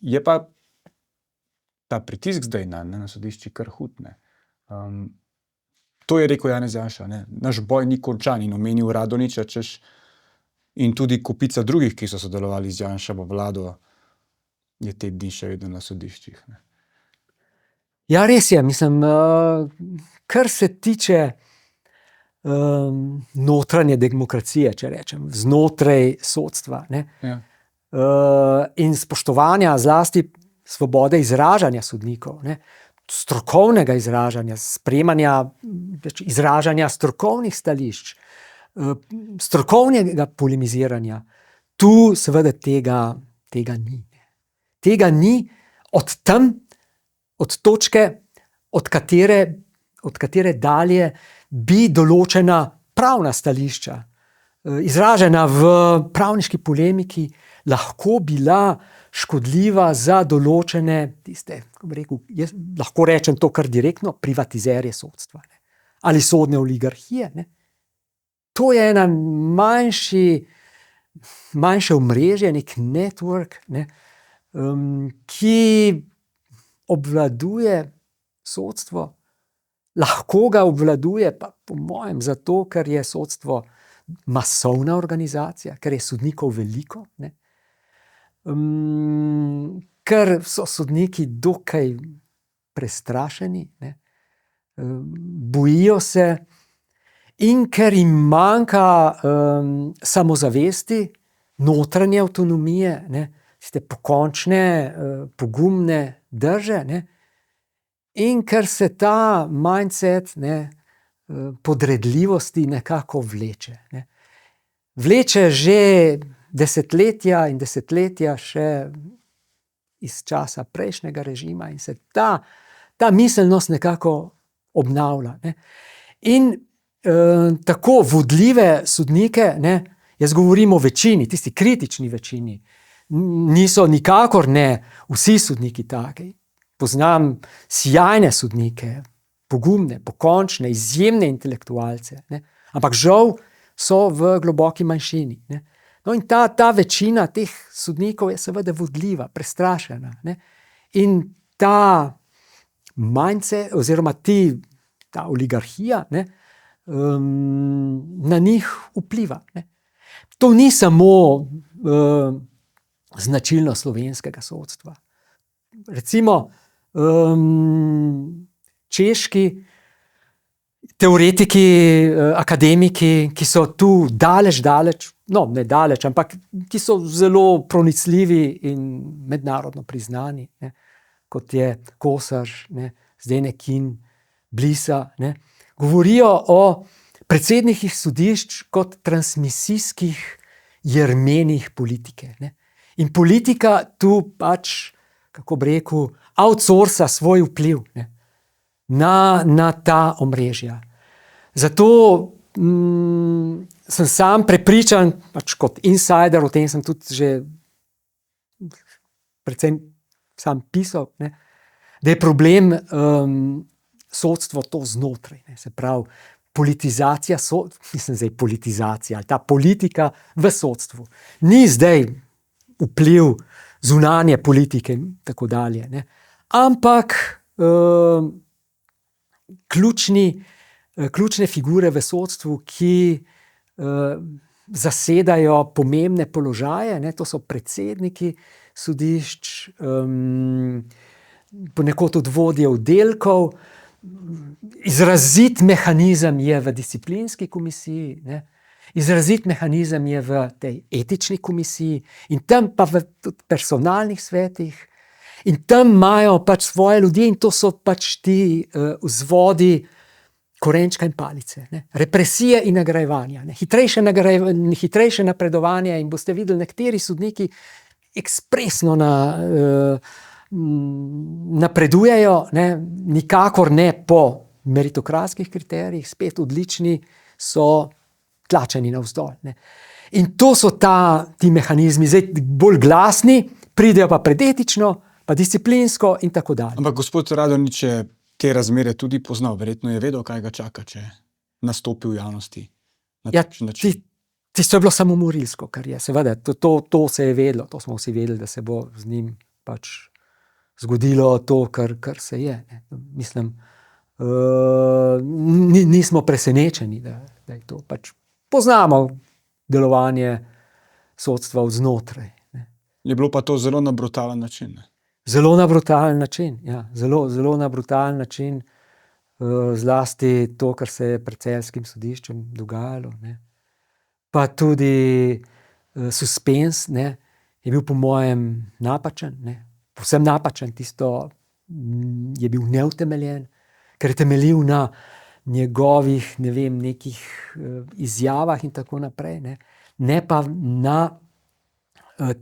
je pa ta pritisk zdaj na sodišči kar hud. To je rekel Janez Janša. Ne. Naš boj ni končan in omenil Radonjića, in tudi kopica drugih, ki so sodelovali z Janševo vlado, je te dni še vedno na sodiščih. Ne. Ja, res je. Mislim, kar se tiče notranje demokracije, če rečem, znotraj sodstva, ne? Ja. In spoštovanja zlasti svobode izražanja sodnikov, ne? Strokovnega izražanja, sprejemanja, izražanja strokovnih stališč, strokovnega polemiziranja. Tu seveda tega ni. Tega ni od točke, od katere dalje bi določena pravna stališča, izražena v pravniški polemiki, lahko bila škodljiva za določene tiste, jaz lahko rečem to kar direktno, privatizerje sodstva, ne? Ali sodne oligarhije. Ne? To je ena manjši manjše omrežje, nek network, ne, ki obvladuje sodstvo. Lahko ga obvladuje, pa po mojem, zato, ker je sodstvo masovna organizacija, ker je sodnikov veliko, ne. Ker so sodniki dokaj prestrašeni, ne. Bojijo se in ker jim manjka samozavesti, notranje avtonomije, ne, tiste pokončne, pogumne drže, ne, in ker se ta mindset, ne, podredljivosti nekako vleče, ne. Vleče že desetletja in desetletja še iz časa prejšnjega režima in se ta miselnost nekako obnavlja, ne. In tako vodljive sodnike, ne, jaz govorim o večini, tisti kritični večini, niso nikakor ne vsi sodniki taki. Poznam sijajne sodnike, pogumne, pokončne, izjemne intelektualce, ne, ampak žal so v globoki manjšini, ne. No, in ta večina teh sodnikov je seveda vodljiva, prestrašena, ne. In ta mindset oziroma ta oligarhija, ne, na njih vpliva, ne. To ni samo značilnost slovenskega sodstva. Recimo češki teoretiki, akademiki, ki so tu daleč, no, ne daleč, ampak ki so zelo pronicljivi in mednarodno priznani, ne, kot je Kosar, ne, Zdenekin, Blisa, ne, govorijo o predsednikih sodišč kot transmisijskih jermenih politike, ne. In politika tu pač, kako bi rekel, outsourca svoj vpliv, ne, na ta omrežja. Zato sem sam prepričan, pač kot insider, o tem sem tudi že predvsem sam pisal, ne, da je problem sodstvo to znotraj, ne, se pravi politizacija, politizacija, ta politika v sodstvu. Ni zdaj vpliv zunanje politike in tako dalje, ne, ampak ključne figure v sodstvu, ki zasedajo pomembne položaje, ne, to so predsedniki sodišč, ponekod tudi vodje oddelkov. Izrazit mehanizem je v disciplinski komisiji, ne, izrazit mehanizem je v tej etični komisiji in tam pa v tudi personalnih svetih in tam imajo pač svoje ljudje in to so pač ti vzvodi korenčka in palice, ne. Represije in nagrajevanja, ne. Hitrejše napredovanje in boste videli, nekateri sodniki ekspresno napredujejo, ne, nikakor ne po meritokratskih kriterijih, spet odlični so tlačeni navzdol, ne. In to so ti mehanizmi, zdaj bolj glasni, pridejo pa pred etično, pa disciplinsko in tako dalje. Ampak gospod Radonjić je te razmere tudi poznal, verjetno je vedel, kaj ga čaka, če nastopi v javnosti na takšen način. Tisto je bilo samomorilsko, kar je, seveda, to se je vedelo, to smo vsi vedeli, da se bo z njim pač zgodilo to, kar se je, ne. Mislim, nismo presenečeni, da je to pač. Poznamo delovanje sodstva vznotraj, ne. Je bilo pa to zelo na brutalen način, ne? Zelo na brutalen način, ja. Zelo na brutalen način, zlasti to, kar se je pred celjskim sodiščem dogajalo, ne. Pa tudi suspenz, ne, je bil po mojem napačen, ne. Povsem napačen, tisto je bil neutemeljen, ker je temeljil na njegovih, ne vem, nekih izjavah in tako naprej, ne. Ne pa na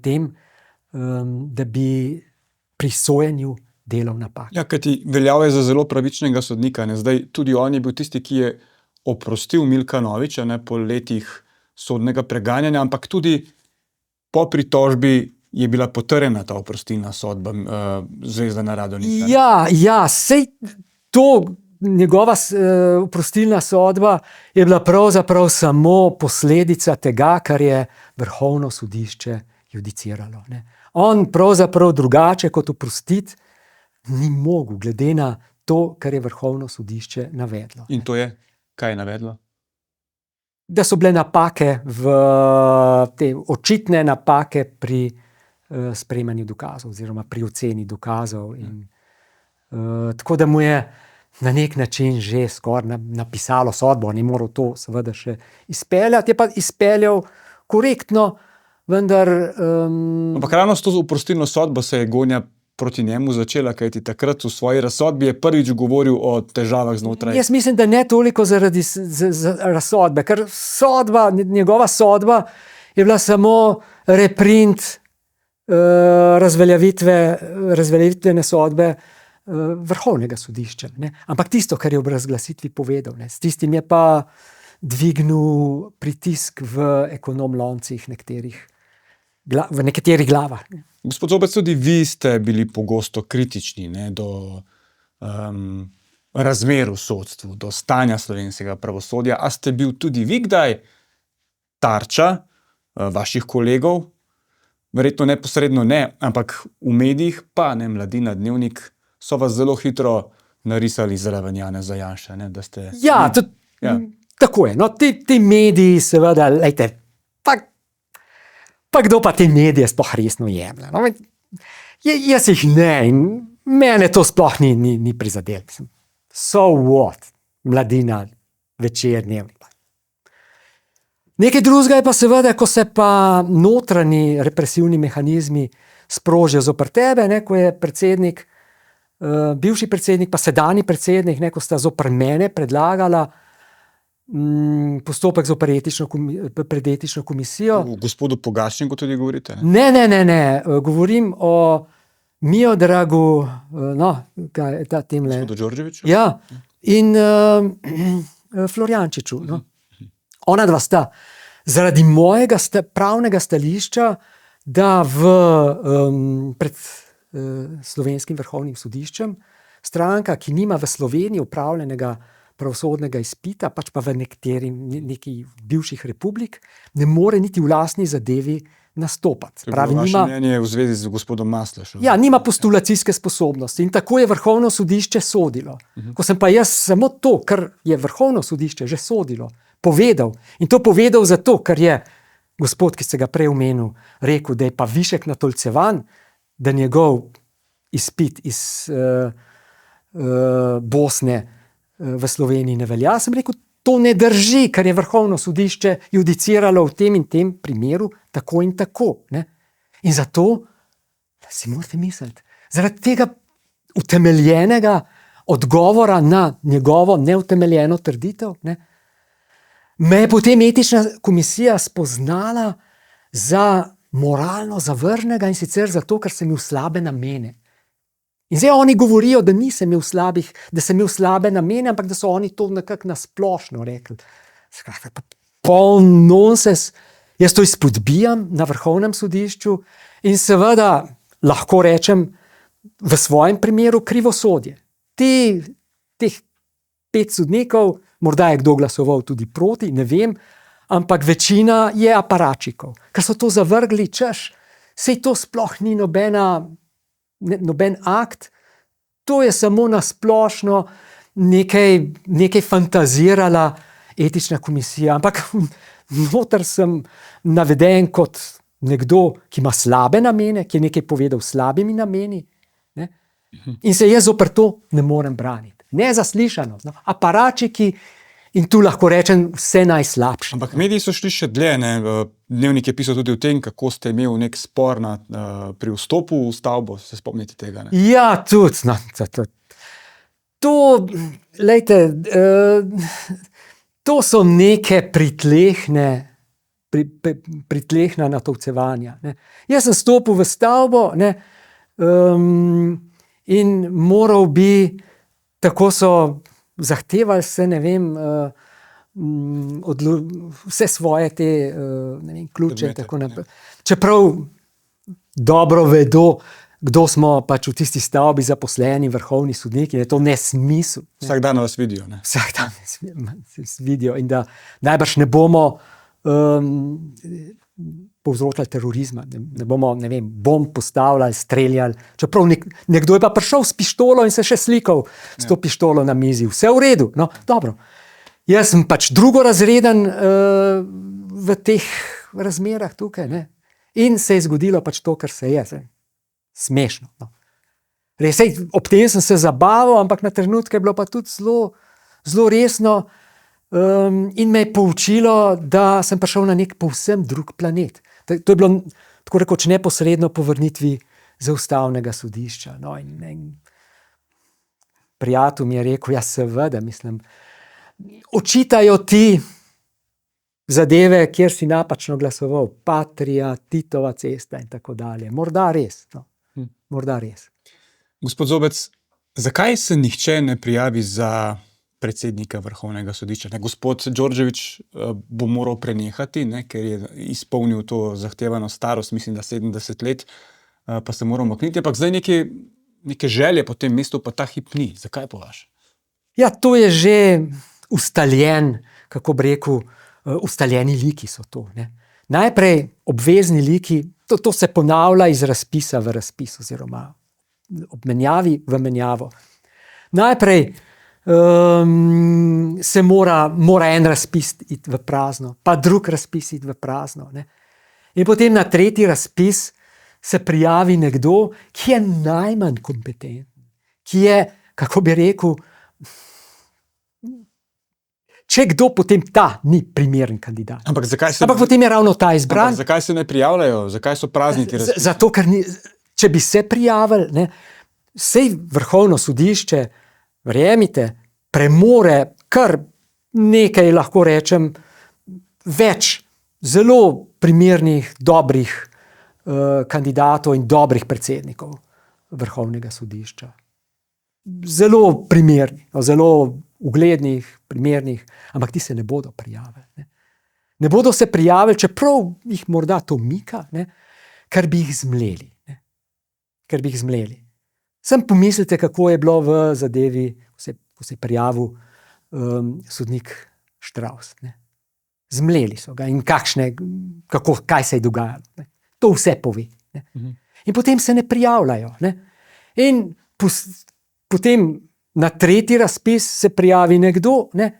tem, da bi pri sojenju delal napak. Ja, kajti veljal je za zelo pravičnega sodnika, ne. Zdaj tudi on je bil tisti, ki je oprostil Milka Noviča, ne, po letih sodnega preganjanja, ampak tudi po pritožbi je bila potrjena ta oprostilna sodba Zvezdana Radonjića. Ja, sej to njegova oprostilna sodba je bila pravzaprav samo posledica tega, kar je Vrhovno sodišče judiciralo. Ne. On pravzaprav drugače kot oprostiti ni mogel, glede na to, kar je Vrhovno sodišče navedlo. In to je? Kaj je navedlo? Da so bile napake te očitne napake pri sprejemanju dokazov oziroma pri oceni dokazov. Tako da mu je na nek način že skoraj napisalo sodbo, ni moral to seveda še izpeljati, je pa izpeljal korektno, vendar... Ampak ravno s to oprostilno sodbo se je gonja proti njemu začela, kajti takrat v svoji razsodbi je prvič govoril o težavah znotraj. Jaz mislim, da ne toliko zaradi razsodbe, ker njegova sodba je bila samo reprint razveljavitvene sodbe Vrhovnega sodišča. Ne? Ampak tisto, kar je ob razglasitvi povedal, ne? S tistim je pa dvignil pritisk v ekonomloncih v nekaterih glavah. Ne? Gospod Zobec, tudi vi ste bili pogosto kritični, ne, do razmer v sodstvu, do stanja slovenskega pravosodja. A ste bil tudi vi kdaj tarča vaših kolegov? Verjetno neposredno ne, ampak v medijih pa, ne, Mladina, Dnevnik, so vas zelo hitro narisali zraven Janeza Janše. Ne, da ste... Ja, tako je. No, ti mediji seveda, lejte, pa kdo pa te medije sploh resno jemlje? No, jaz jih ne in mene to sploh ni prizadel. So what? Mladina, Večer, Dnevnik. Nekaj drugega je pa seveda, ko se pa notranji represivni mehanizmi sprožijo zoper tebe, ne, ko je predsednik, bivši predsednik, pa sedanji predsednik, ne, ko sta zoper mene predlagala postopek zoper pred etično komisijo. O gospodu Pogačniku tudi govorite? Ne? Ne. Govorim o Miodragu, kaj je ta temle? Gospodu Đorđeviću? Ja, in Florjančiču. No. Ona dva sta zaradi mojega pravnega stališča, da pred Slovenskim vrhovnim sodiščem stranka, ki nima v Sloveniji upravljenega pravosodnega izpita, pač pa v nekih bivših republik, ne more niti v lastni zadevi nastopati. Pravi, vaše mnenje v zvezi z gospodom Maslešem? Ja, nima postulacijske sposobnosti in tako je Vrhovno sodišče sodilo. Ko sem pa jaz samo to, kar je Vrhovno sodišče že sodilo, povedal, in to povedal zato, ker je gospod, ki ste ga prej omenil, rekel, da je pa Višek natolcevan, da njegov izpit iz Bosne v Sloveniji ne velja. Sem rekel, to ne drži, ker je Vrhovno sodišče judiciralo v tem in tem primeru tako in tako. Ne? In zato, si morate misliti, zaradi tega utemeljenega odgovora na njegovo neutemeljeno trditev, ne, me je potem etična komisija spoznala za moralno zavržnega in sicer zato, ker sem imel slabe namene. In zdaj oni govorijo, da nisem imel da sem imel slabe namene, ampak da so oni to nekako nasplošno rekli. Skratka, poln nonsens. Jaz to izpodbijam na Vrhovnem sodišču in seveda lahko rečem v svojem primeru krivosodje. Teh 5 sodnikov, morda je kdo glasoval tudi proti, ne vem, ampak večina je aparačikov, ker so to zavrgli, češ, sej to sploh ni noben akt, to je samo nasplošno nekaj fantazirala etična komisija, ampak noter sem naveden kot nekdo, ki ima slabe namene, ki je nekaj povedal s slabimi nameni, ne? In se jaz zoper to ne morem braniti. Nezaslišano, no? Aparačiki, in tu lahko rečem vse najslabše. Ampak mediji so šli še dlje, ne? Dnevnik je pisal tudi o tem, kako ste imeli nek spor pri vstopu v stavbo, se spomnite tega? Ne? Ja, tudi. No, to, lejte, to so neke pritlehna natolcevanja. Ne? Jaz sem stopil v stavbo, ne, in moral bi, tako so zahtevali se, ne vem, vse svoje te, ne vem, ključe in tako naprej. Čeprav dobro vedo, kdo smo pač v tisti stavbi zaposleni, vrhovni sodniki, da je to nesmisel. Vsak dan vas vidijo. Ne? Vsak dan nas vidijo in da najbrž ne bomo povzročali terorizma, ne bomo, ne vem, bomb postavljali, streljali. Čeprav nekdo je pa prišel s pištolo in se še slikal s to pištolo na mizi. Vse v redu. No, dobro. Jaz sem pač drugorazreden v teh razmerah tukaj. Ne? In se je zgodilo pač to, kar se je. Smešno. No. Res, ob tem sem se zabaval, ampak na trenutke je bilo pa tudi zelo resno in me je poučilo, da sem prišel na nek povsem drug planet. To je bilo tako rekoč neposredno po vrnitvi z ustavnega sodišča. No, in prijatelj mi je rekel, ja seveda, mislim, očitajo ti zadeve, kjer si napačno glasoval, Patria, Titova cesta in tako dalje. Morda res. No. Morda res. Gospod Zobec, zakaj se nihče ne prijavi za predsednika Vrhovnega sodišča? Gospod Đorđević bo moral prenehati, ker je izpolnil to zahtevano starost, mislim, da 70 let, pa se mora umakniti, ampak zdaj neke želje po tem mestu pa ta hip ni. Zakaj po vaše? Ja, to je že ustaljen, kako bi rekel, ustaljeni liki so to. Ne? Najprej obvezni liki, to se ponavlja iz razpisa v razpis oziroma ob menjavi v menjavo. Najprej se mora en razpis iti v prazno, pa drug razpis iti v prazno. Ne? In potem na tretji razpis se prijavi nekdo, ki je najmanj kompetenten, ki je, kako bi rekel, če kdo, potem ta ni primeren kandidat. Ampak potem je ravno ta izbran. Ampak zakaj se ne prijavljajo? Zakaj so prazni ti razpisi? Zato, ker če bi se prijavili, ne, sej Vrhovno sodišče, verjemite, premore kar nekaj, lahko rečem, več zelo primernih, dobrih kandidatov in dobrih predsednikov Vrhovnega sodišča. Zelo primerni, zelo uglednih, primernih, ampak ti se ne bodo prijavili. Ne bodo se prijavili, čeprav jih morda to mika, ne, ker bi jih zmleli. Ne. Ker bi jih zmleli. Sem pomislite, kako je bilo v zadevi, ko se je prijavil sodnik Štravs. Ne. Zmleli so ga in kaj se je dogajalo. Ne. To vse pove. Ne. In potem se ne prijavljajo. Ne. In potem na tretji razpis se prijavi nekdo, ne,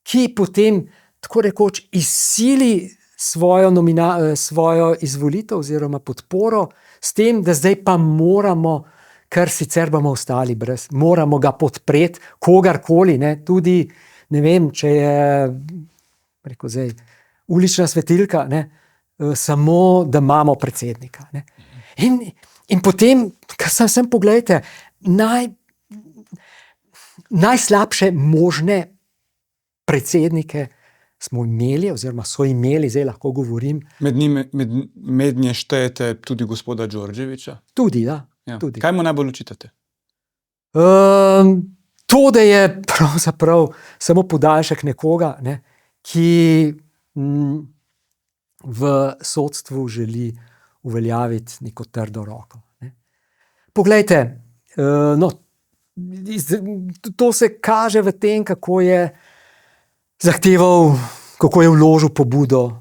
ki potem tako rekoč izsili svojo izvolitev oziroma podporo s tem, da zdaj pa moramo, ker sicer bomo ostali brez, moramo ga podpreti kogarkoli, ne, tudi ne vem, če je rekel zdaj, ulična svetilka, ne, samo da imamo predsednika. Ne. In potem, kar sem pogledajte, najslabše možne predsednike smo imeli, oziroma so imeli, zdaj lahko govorim. Mednje štejete tudi gospoda Đorđevića? Tudi, da. Ja. Tudi. Kaj mu najbolj očitate? To, da je pravzaprav samo podaljšek nekoga, ne, ki v sodstvu želi uveljaviti neko trdo roko. Ne. Poglejte, to se kaže v tem, kako je zahteval, kako je vložil pobudo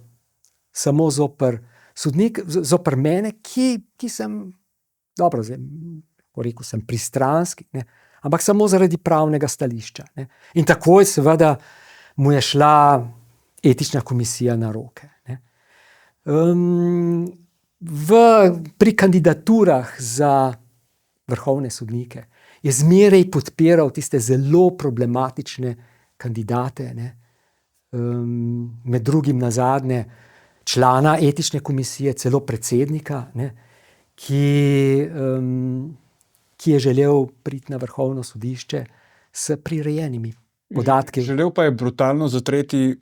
samo zoper sodnik, zoper mene, ki sem, dobro, zdaj, rekel sem pristranski, ne, ampak samo zaradi pravnega stališča. Ne. In takoj seveda mu je šla etična komisija na roke. Ne. Pri kandidaturah za vrhovne sodnike je zmeraj podpiral tiste zelo problematične kandidate, ne. Med drugim nazadnje člana etične komisije, celo predsednika, ne, ki je želel priti na Vrhovno sodišče s prirejenimi podatki. Želel pa je brutalno zatreti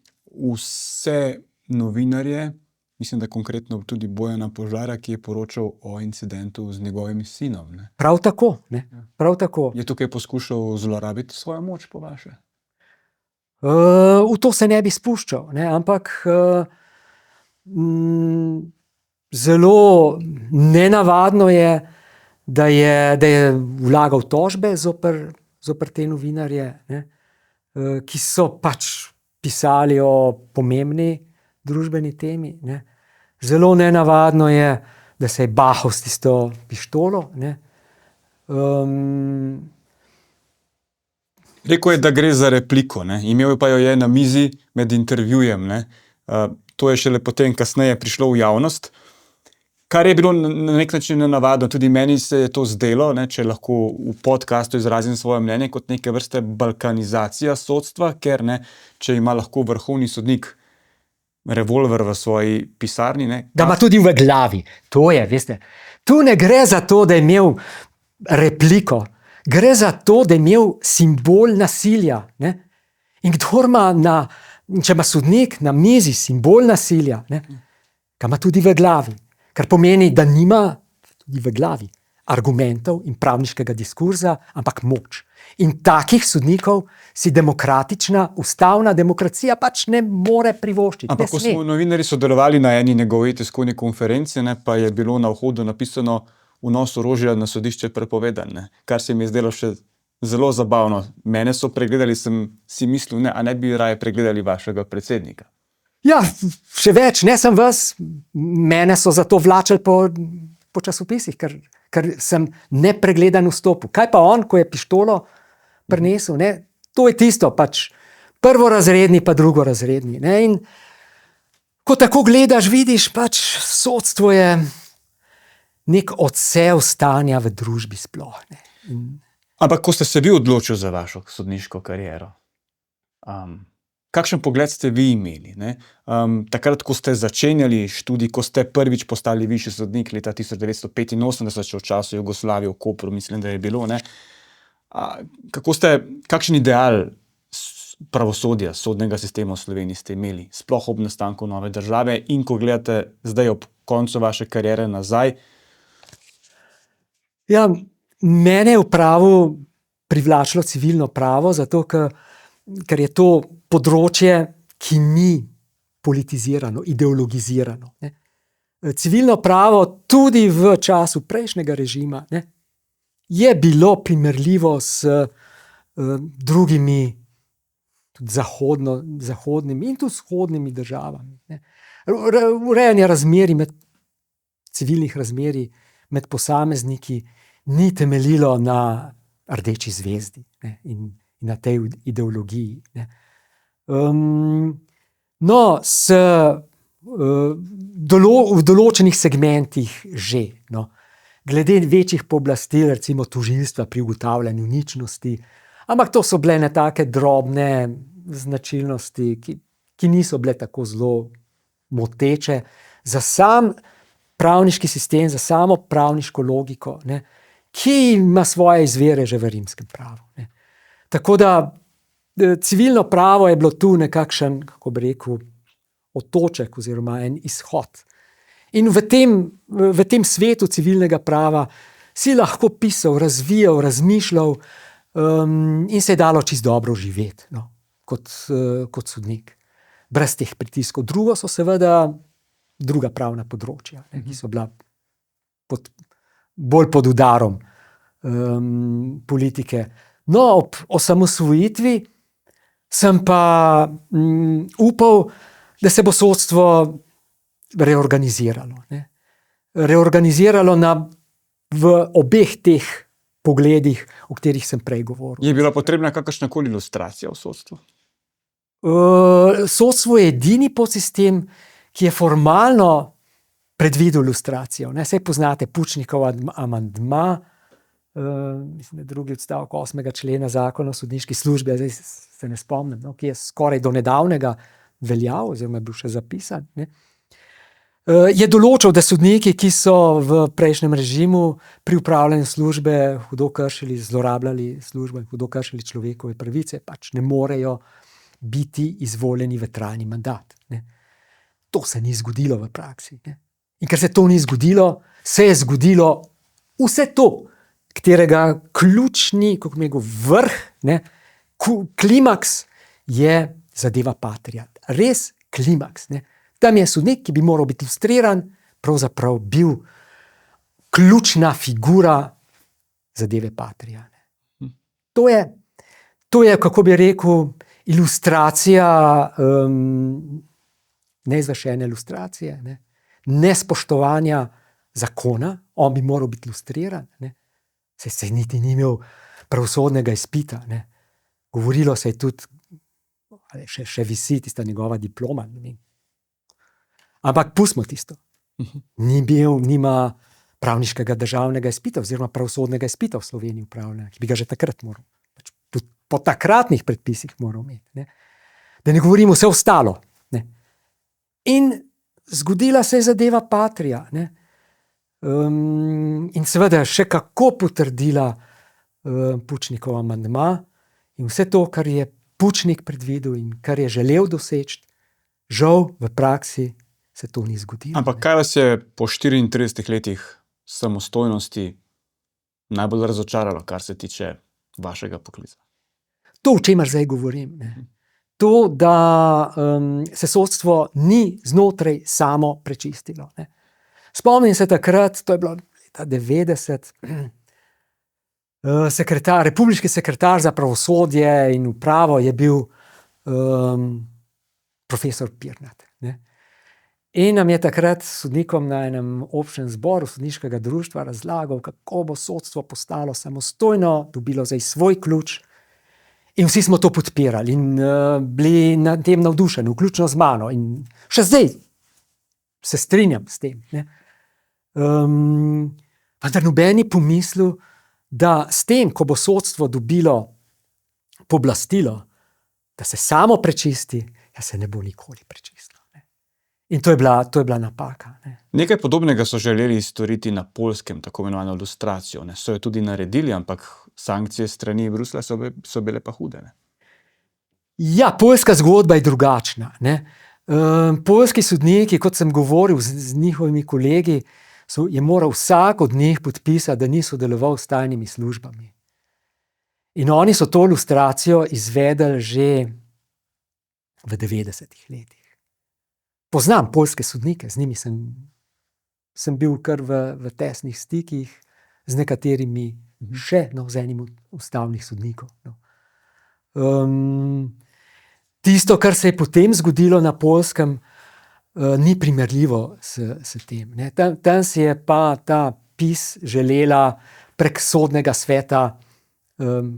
vse novinarje, mislim, da konkretno tudi Bojana Požara, ki je poročal o incidentu z njegovim sinom. Ne? Prav tako, ne? Prav tako. Je tukaj poskušal zlorabiti svojo moč, po vaše? V to se ne bi spuščal, ne? Ampak zelo nenavadno je, da je vlagal tožbe zoper te novinarje, ne, ki so pač pisali o pomembni družbeni temi. Ne. Zelo nenavadno je, da se je bahal s tisto pištolo. Ne. Rekel je, da gre za repliko, ne? Imel pa jo je na mizi med intervjujem. Ne? To je šele potem kasneje prišlo v javnost. Kar je bilo na nek način nenavadno, tudi meni se je to zdelo, ne, če lahko v podcastu izrazim svoje mnenje, kot neke vrste balkanizacija sodstva, ker ne, če ima lahko vrhovni sodnik revolver v svoji pisarni. Ne, da ima tudi v glavi. To je, veste. Tu ne gre za to, da je imel repliko, gre za to, da je imel simbol nasilja. Ne? In kdor ima, če ima sodnik na mizi simbol nasilja, ne, ga ima tudi v glavi. Kar pomeni, da nima tudi v glavi argumentov in pravniškega diskurza, ampak moč. In takih sodnikov si demokratična, ustavna demokracija pač ne more privoščiti. Ampak ko smo novinarji sodelovali na eni njegovi tiskovni konferenci, ne, pa je bilo na vhodu napisano vnos orožja na sodišče prepovedan, ne, kar se mi je zdelo še zelo zabavno. Mene so pregledali, sem si mislil, a ne bi raje pregledali vašega predsednika. Ja, še več, ne sem vas, mene so zato vlačili po časopisih, ker sem nepregledan vstopil. Kaj pa on, ko je pištolo prinesel? Ne? To je tisto, pač prvorazredni pa drugorazredni. Ne? In ko tako gledaš, vidiš, pač sodstvo je nek odsev stanja v družbi sploh. Ne? Ampak ko ste se vi odločili za vašo sodniško kariero, kakšen pogled ste vi imeli? Ne? Takrat, ko ste začenjali študij, ko ste prvič postali višji sodnik leta 1985, v času Jugoslavije v Kopru, mislim, da je bilo. Ne? Kakšen ideal pravosodja, sodnega sistema v Sloveniji ste imeli, sploh ob nastanku nove države, in ko gledate zdaj ob koncu vaše kariere nazaj? Ja, mene je v pravu privlačilo civilno pravo, zato ker je to področje, ki ni politizirano, ideologizirano. Ne. Civilno pravo tudi v času prejšnjega režima, ne, je bilo primerljivo s drugimi tudi zahodnimi in tudi vzhodnimi državami. Ne. Urejanje civilnih razmerij med posamezniki ni temeljilo na rdeči zvezdi, ne, in na tej ideologiji. Ne. V določenih segmentih že, no, glede večjih pooblastil, recimo tožilstva pri ugotavljanju ničnosti, ampak to so bile ne take drobne značilnosti, ki niso bile tako zelo moteče za sam pravniški sistem, za samo pravniško logiko, ne, ki ima svoje izvire že v rimskem pravu. Ne. Tako da civilno pravo je bilo tu nekakšen, kako bi rekel, otoček oziroma en izhod. In v tem svetu civilnega prava si lahko pisal, razvijal, razmišljal in se je dalo čisto dobro živeti, no, kot sodnik. Brez teh pritiskov. Drugo so seveda druga pravna področja, ne, ki so bila bolj pod udarom politike. No, ob osamosvojitvi sem pa upal, da se bo sodstvo reorganiziralo. Ne. Reorganiziralo v obeh teh pogledih, o katerih sem prej govoril. Je bila potrebna kakršnakoli ilustracija v sodstvu? Sodstvo je edini podsistem, ki je formalno predvidel ilustracijo. Ne. Saj poznate Pučnikov amandma, mislim, da drugi odstavek 8. člena Zakona o sodniški službi, zdaj se ne spomnim, no, ki je skoraj do nedavnega veljal, oziroma je bil še zapisan, ne, je določil, da sodniki, ki so v prejšnjem režimu pri upravljanju službe hudo kršili, zlorabljali službo in hudo kršili človekove pravice, pač ne morejo biti izvoljeni v trajni mandat. Ne. To se ni zgodilo v praksi. Ne. In ker se to ni zgodilo, se je zgodilo vse to, katerega ključni, kako bi rekel, vrh, ne, klimaks je zadeva Patria. Res klimaks. Ne. Tam je sodnik, ki bi moral biti ilustriran, pravzaprav bil ključna figura zadeve Patria. To je, kako bi rekel, ilustracija, neizvršene ilustracije, nespoštovanja zakona. On bi moral biti ilustriran, saj niti ni imel pravosodnega izpita. Govorilo se je tudi, še visi tista njegova diploma. Ampak pustimo tisto. Nima pravniškega državnega izpita oziroma pravosodnega izpita v Sloveniji upravljanja, ki bi ga že takrat moral. Tudi po takratnih predpisih moral imeti. Da ne govorimo vse ostalo. In zgodila se je zadeva Patria. In seveda še kako potrdila Pučnikov amandma in vse to, kar je Pučnik predvidel in kar je želel doseči, žal v praksi se to ni zgodilo. Ampak kaj vas je po 34 letih samostojnosti najbolj razočaralo, kar se tiče vašega poklica? To, o čemer zdaj govorim. To, da se sodstvo ni znotraj samo prečistilo. Spomnim se takrat, to je bilo leta 90, republiški sekretar za pravosodje in upravo je bil profesor Pirnat. In nam je takrat sodnikom na enem občnem zboru sodniškega društva razlagal, kako bo sodstvo postalo samostojno, dobilo zdaj svoj ključ. In vsi smo to podpirali in bili na tem navdušeni, vključno z mano. In še zdaj se strinjam s tem. Vendar noben je pomislil, da s tem, ko bo sodstvo dobilo pooblastilo, da se samo prečisti, se ne bo nikoli prečistilo. In to je bila napaka. Nekaj podobnega so želeli storiti na Poljskem, tako imenovano lustracijo. So jo tudi naredili, ampak sankcije strani Bruslja so bile pa hude. Ja, poljska zgodba je drugačna. Poljski sodniki, kot sem govoril z njihovimi kolegi, je moral vsak od njih podpisati, da ni sodeloval s tajnimi službami. In oni so to lustracijo izvedli že v 90-ih letih. Poznam poljske sodnike, z njimi sem bil kar v tesnih stikih, z nekaterimi še, z enim ustavnih sodnikov. Tisto, kar se je potem zgodilo na Poljskem, ni primerljivo s tem. Tam si je pa ta PiS želela prek sodnega sveta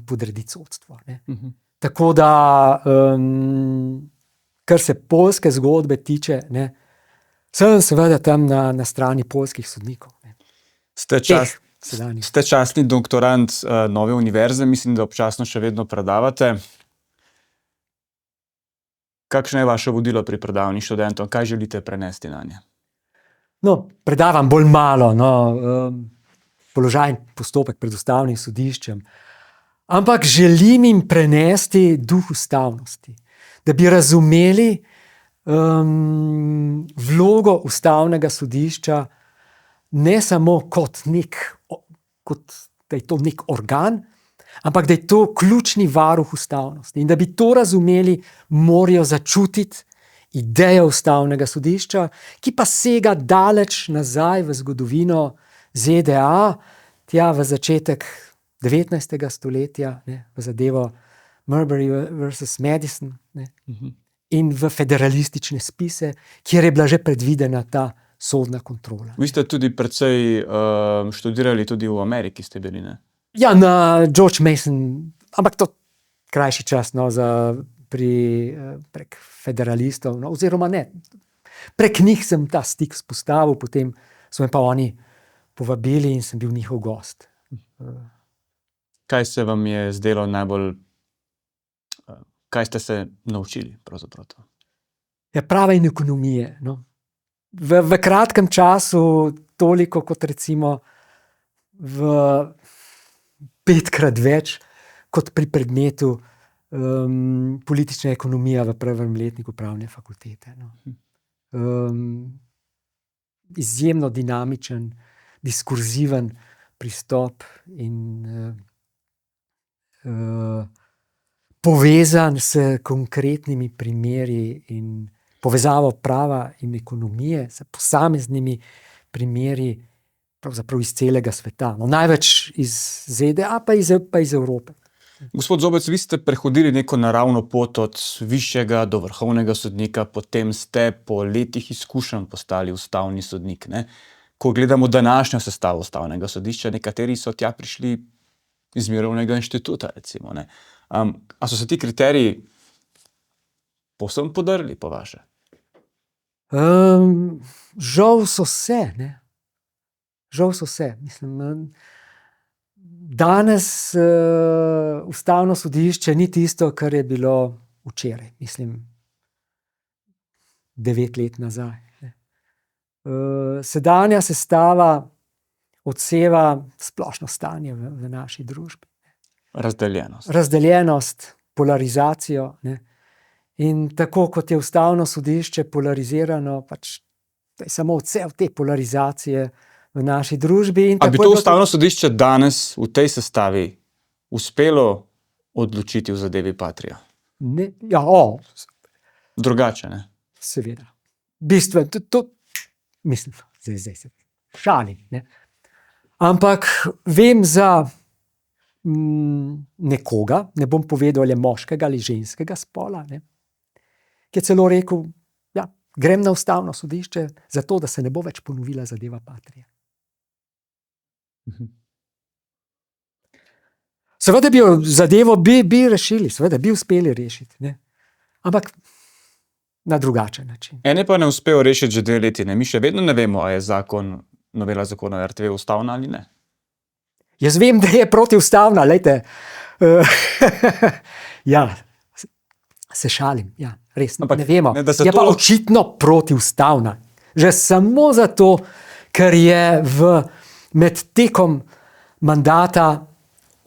podrediti sodstvo. Tako da kar se poljske zgodbe tiče, sem seveda tam na strani poljskih sodnikov. Ste častni doktorant Nove univerze, mislim, da občasno še vedno predavate. Kakšno je vaše vodilo pri predavanjih študentom? Kaj želite prenesti nanje? Predavam bolj malo, položaj in postopek pred ustavnim sodiščem. Ampak želim jim prenesti duh ustavnosti. Da bi razumeli vlogo ustavnega sodišča ne samo kot da je to nek organ, ampak da je to ključni varuh ustavnosti. In da bi to razumeli, morajo začutiti idejo ustavnega sodišča, ki pa sega daleč nazaj v zgodovino ZDA, tja v začetek 19. stoletja, v zadevo Marbury versus Madison, in v federalistične spise, kjer je bila že predvidena ta sodna kontrola. Vi ste tudi precej študirali tudi v Ameriki, ste bili, ne? Ja, na George Mason, ampak to krajši čas, prek federalistov, oziroma ne. Prek njih sem ta stik vzpostavil, potem so me pa oni povabili in sem bil njihov gost. Kaj se vam je zdelo najbolj, kaj ste se naučili pravzaprav to? Prava in ekonomije. V kratkem času toliko kot recimo v 5-krat več kot pri predmetu politična ekonomija v prvem letniku pravne fakultete. Izjemno dinamičen, diskurziven pristop in povezan s konkretnimi primeri in povezavo prava in ekonomije s posameznimi primeri pravzaprav iz celega sveta. No, največ iz ZDA, pa iz Evrope. Gospod Zobec, vi ste prehodili neko naravno pot od višjega do vrhovnega sodnika, potem ste po letih izkušenj postali ustavni sodnik. Ne? Ko gledamo današnjo sestavo ustavnega sodišča, nekateri so tja prišli iz Mirovnega inštituta, recimo. Ne? A so se ti kriteriji povsem podrli, po vaše? Žal so se, ne. Žal so se. Mislim, danes ustavno sodišče ni tisto, kar je bilo včeraj. Mislim, 9 let nazaj. Ne. Sedanja sestava odseva splošno stanje v naši družbi. Razdeljenost. Razdeljenost, polarizacijo. Ne. In tako kot je ustavno sodišče polarizirano, pač to je samo odsev te polarizacije v naši družbi. A bi to ustavno sodišče danes v tej sestavi uspelo odločiti v zadevi Patria? Ne, ja, Drugače, ne? seveda. Bistveno, mislim, zdaj se šalim. Ne. Ampak vem za nekoga, ne bom povedal, ali je moškega ali ženskega spola, ne, ki je celo rekel, ja, grem na ustavno sodišče zato, da se ne bo več ponovila zadeva Patria. Seveda bi zadevo bi rešili, seveda bi uspeli rešiti, ne. Ampak na drugačen način. Ene pa ne uspejo rešiti že 2 leti. Ne? Mi še vedno ne vemo, a je novela zakona o RTV ustavna ali ne. Jaz vem, da je protiustavna, lejte. Ja, se šalim, ja, res ne vemo. Je pa očitno protiustavna. Že samo zato, ker je med tekom mandata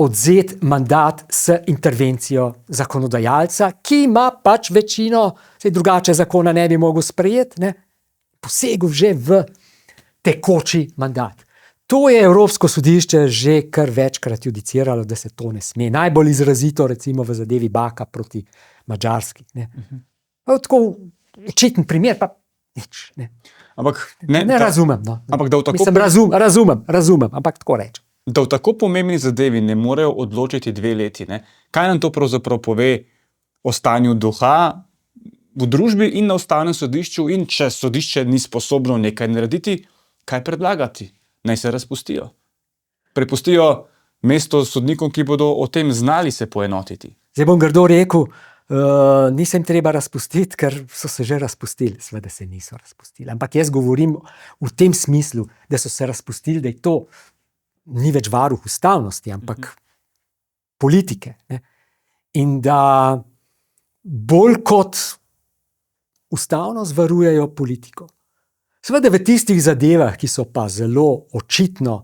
odvzet mandat s intervencijo zakonodajalca, ki ima pač večino, saj drugače zakona ne bi mogel sprejeti, ne, posegel že v tekoči mandat. To je Evropsko sodišče že kar večkrat judiciralo, da se to ne sme. Najbolj izrazito recimo v zadevi Baka proti Madžarski. Ne. Tako očiten primer, pa nič. Ne. Ampak ne razumem. No. Ampak da v tako mislim, razumem, ampak tako rečem. Da v tako pomembni zadevi ne morejo odločiti 2 leti. Ne? Kaj nam to pravzaprav pove o stanju duha v družbi in na ustavnem sodišču, in če sodišče ni sposobno nekaj narediti, kaj predlagati? Naj se razpustijo. Prepustijo mesto sodnikom, ki bodo o tem znali se poenotiti. Zdaj bom grdo rekel, niso jim treba razpustiti, ker so se že razpustili. Seveda se niso razpustili. Ampak jaz govorim v tem smislu, da so se razpustili, da je to ni več varuh ustavnosti, ampak politike. Ne? In da bolj kot ustavnost varujejo politiko. Seveda v tistih zadevah, ki so pa zelo očitno,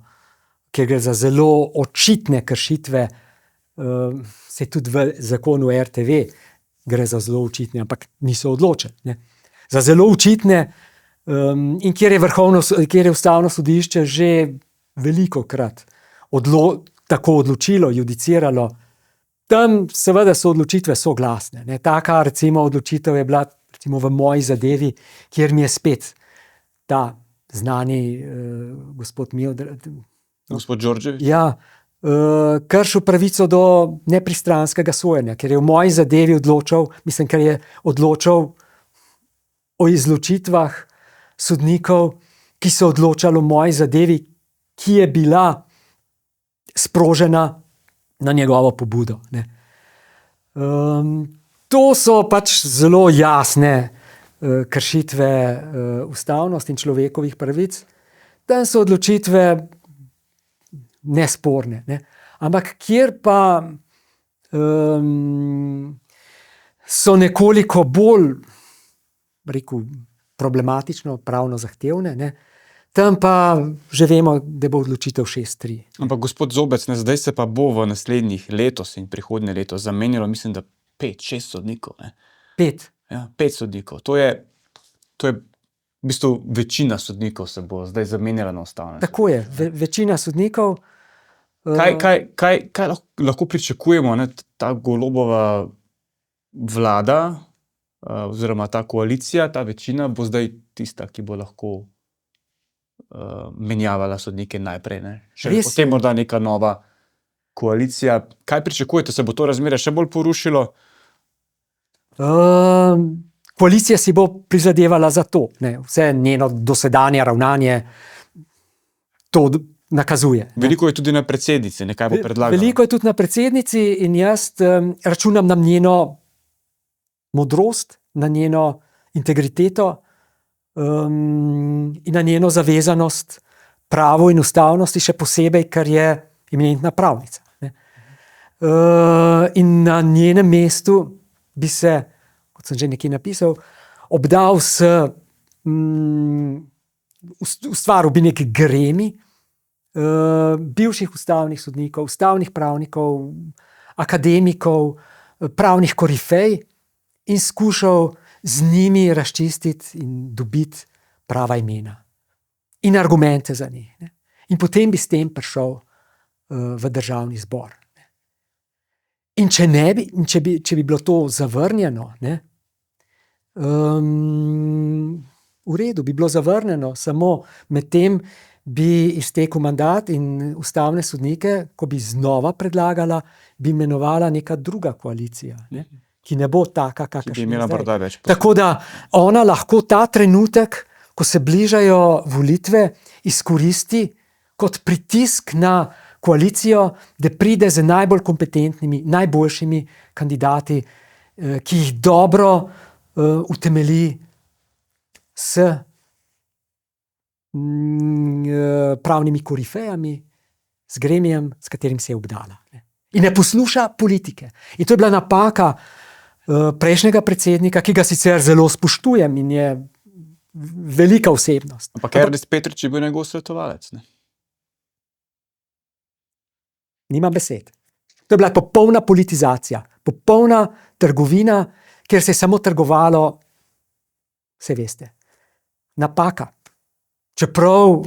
ker gre za zelo očitne kršitve, se tudi v zakonu RTV gre za zelo očitne, ampak niso odločili. Ne? Za zelo očitne, in kjer je ustavno sodišče že velikokrat tako odločilo, judiciralo, tam seveda so odločitve soglasne. Ne? Taka recimo odločitev je bila recimo v moji zadevi, kjer mi je spet ta znani gospod Gospod Đorđević? Ja, kršil pravico do nepristranskega sojenja, ker je v moji zadevi ker je odločal o izločitvah sodnikov, ki so odločali o moji zadevi, ki je bila sprožena na njegovo pobudo. Ne. To so pač zelo jasne kršitve ustavnosti in človekovih pravic. Tam so odločitve nesporne. Ne. Ampak kjer pa so nekoliko bolj, rekel, problematično, pravno zahtevne, ne, tam pa že vemo, da bo odločitev 6-3. Ampak gospod Zobec, zdaj se pa bo v naslednjih letos in prihodnje leto zamenjalo, mislim, da 5-6 sodnikov. Ne? 5? Ja, 5 sodnikov. To je v bistvu večina sodnikov se bo zdaj zamenjala na ustavnem sodišču. Tako je, večina sodnikov. Kaj lahko pričakujemo, ne? Ta Golobova vlada oziroma ta koalicija, ta večina bo zdaj tista, ki bo lahko menjavala sodnike najprej. Ne? Še Res potem je. morda neka nova koalicija. Kaj pričakujete, se bo to razmerje še bolj porušilo? Koalicija si bo prizadevala za to. Ne? Vse njeno dosedanje ravnanje to nakazuje. Ne? Veliko je tudi na predsednici, nekaj bo predlagala. Veliko je tudi na predsednici in jaz računam na njeno modrost, na njeno integriteto in na njeno zavezanost pravu in ustavnosti, še posebej, ker je eminentna pravnica. Ne? In na njenem mestu bi se, kot sem že nekje napisal, obdal s ustvaril bi neki gremi bivših ustavnih sodnikov, ustavnih pravnikov, akademikov, pravnih korifej in skušal z njimi razčistiti in dobiti prava imena in argumente za njih. Ne? In potem bi s tem prišel v državni zbor. Ne? In če bi bilo to zavrnjeno, ne? V redu, bi bilo zavrnjeno, samo med tem bi iztekel mandat in ustavne sodnike, ko bi znova predlagala, bi imenovala neka druga koalicija, ne? Ki ne bo taka, kakršna je zdaj. Tako da ona lahko ta trenutek, ko se bližajo volitve, izkoristi kot pritisk na koalicijo, da pride z najbolj kompetentnimi, najboljšimi kandidati, ki jih dobro utemelji s pravnimi korifejami, s gremijem, s katerim se je obdala. In ne posluša politike. In to je bila napaka prejšnjega predsednika, ki ga sicer zelo spoštujem in je velika osebnost. Ampak Ernest Petrič je bil njegov svetovalec. Ne? Nima besed. To je bila popolna politizacija, popolna trgovina, kjer se je samo trgovalo, vse veste, napaka. Čeprav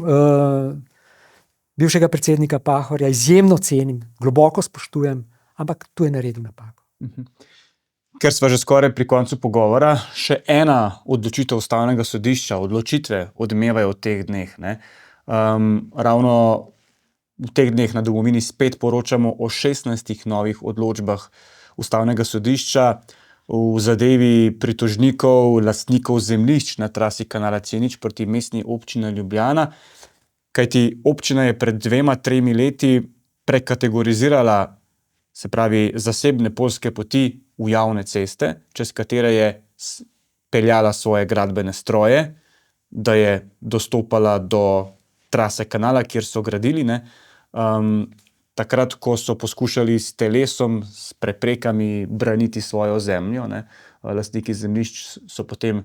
bivšega predsednika Pahorja izjemno cenim, globoko spoštujem, ampak tu je naredil napako. Ker sva že skoraj pri koncu pogovora, še ena odločitev ustavnega sodišča, odločitve odmevajo v teh dneh. Ne? Ravno v teh dneh na Domovini spet poročamo o 16 novih odločbah ustavnega sodišča v zadevi pritožnikov, lastnikov zemljišč na trasi kanala C0 proti Mestni občini Ljubljana. Kajti občina je pred 2-3 leti prekategorizirala, se pravi, zasebne poljske poti v javne ceste, čez katere je peljala svoje gradbene stroje, da je dostopala do trase kanala, kjer so gradili. Ne? Takrat, ko so poskušali s telesom, s preprekami braniti svojo zemljo, ne? Lastniki zemljišč so potem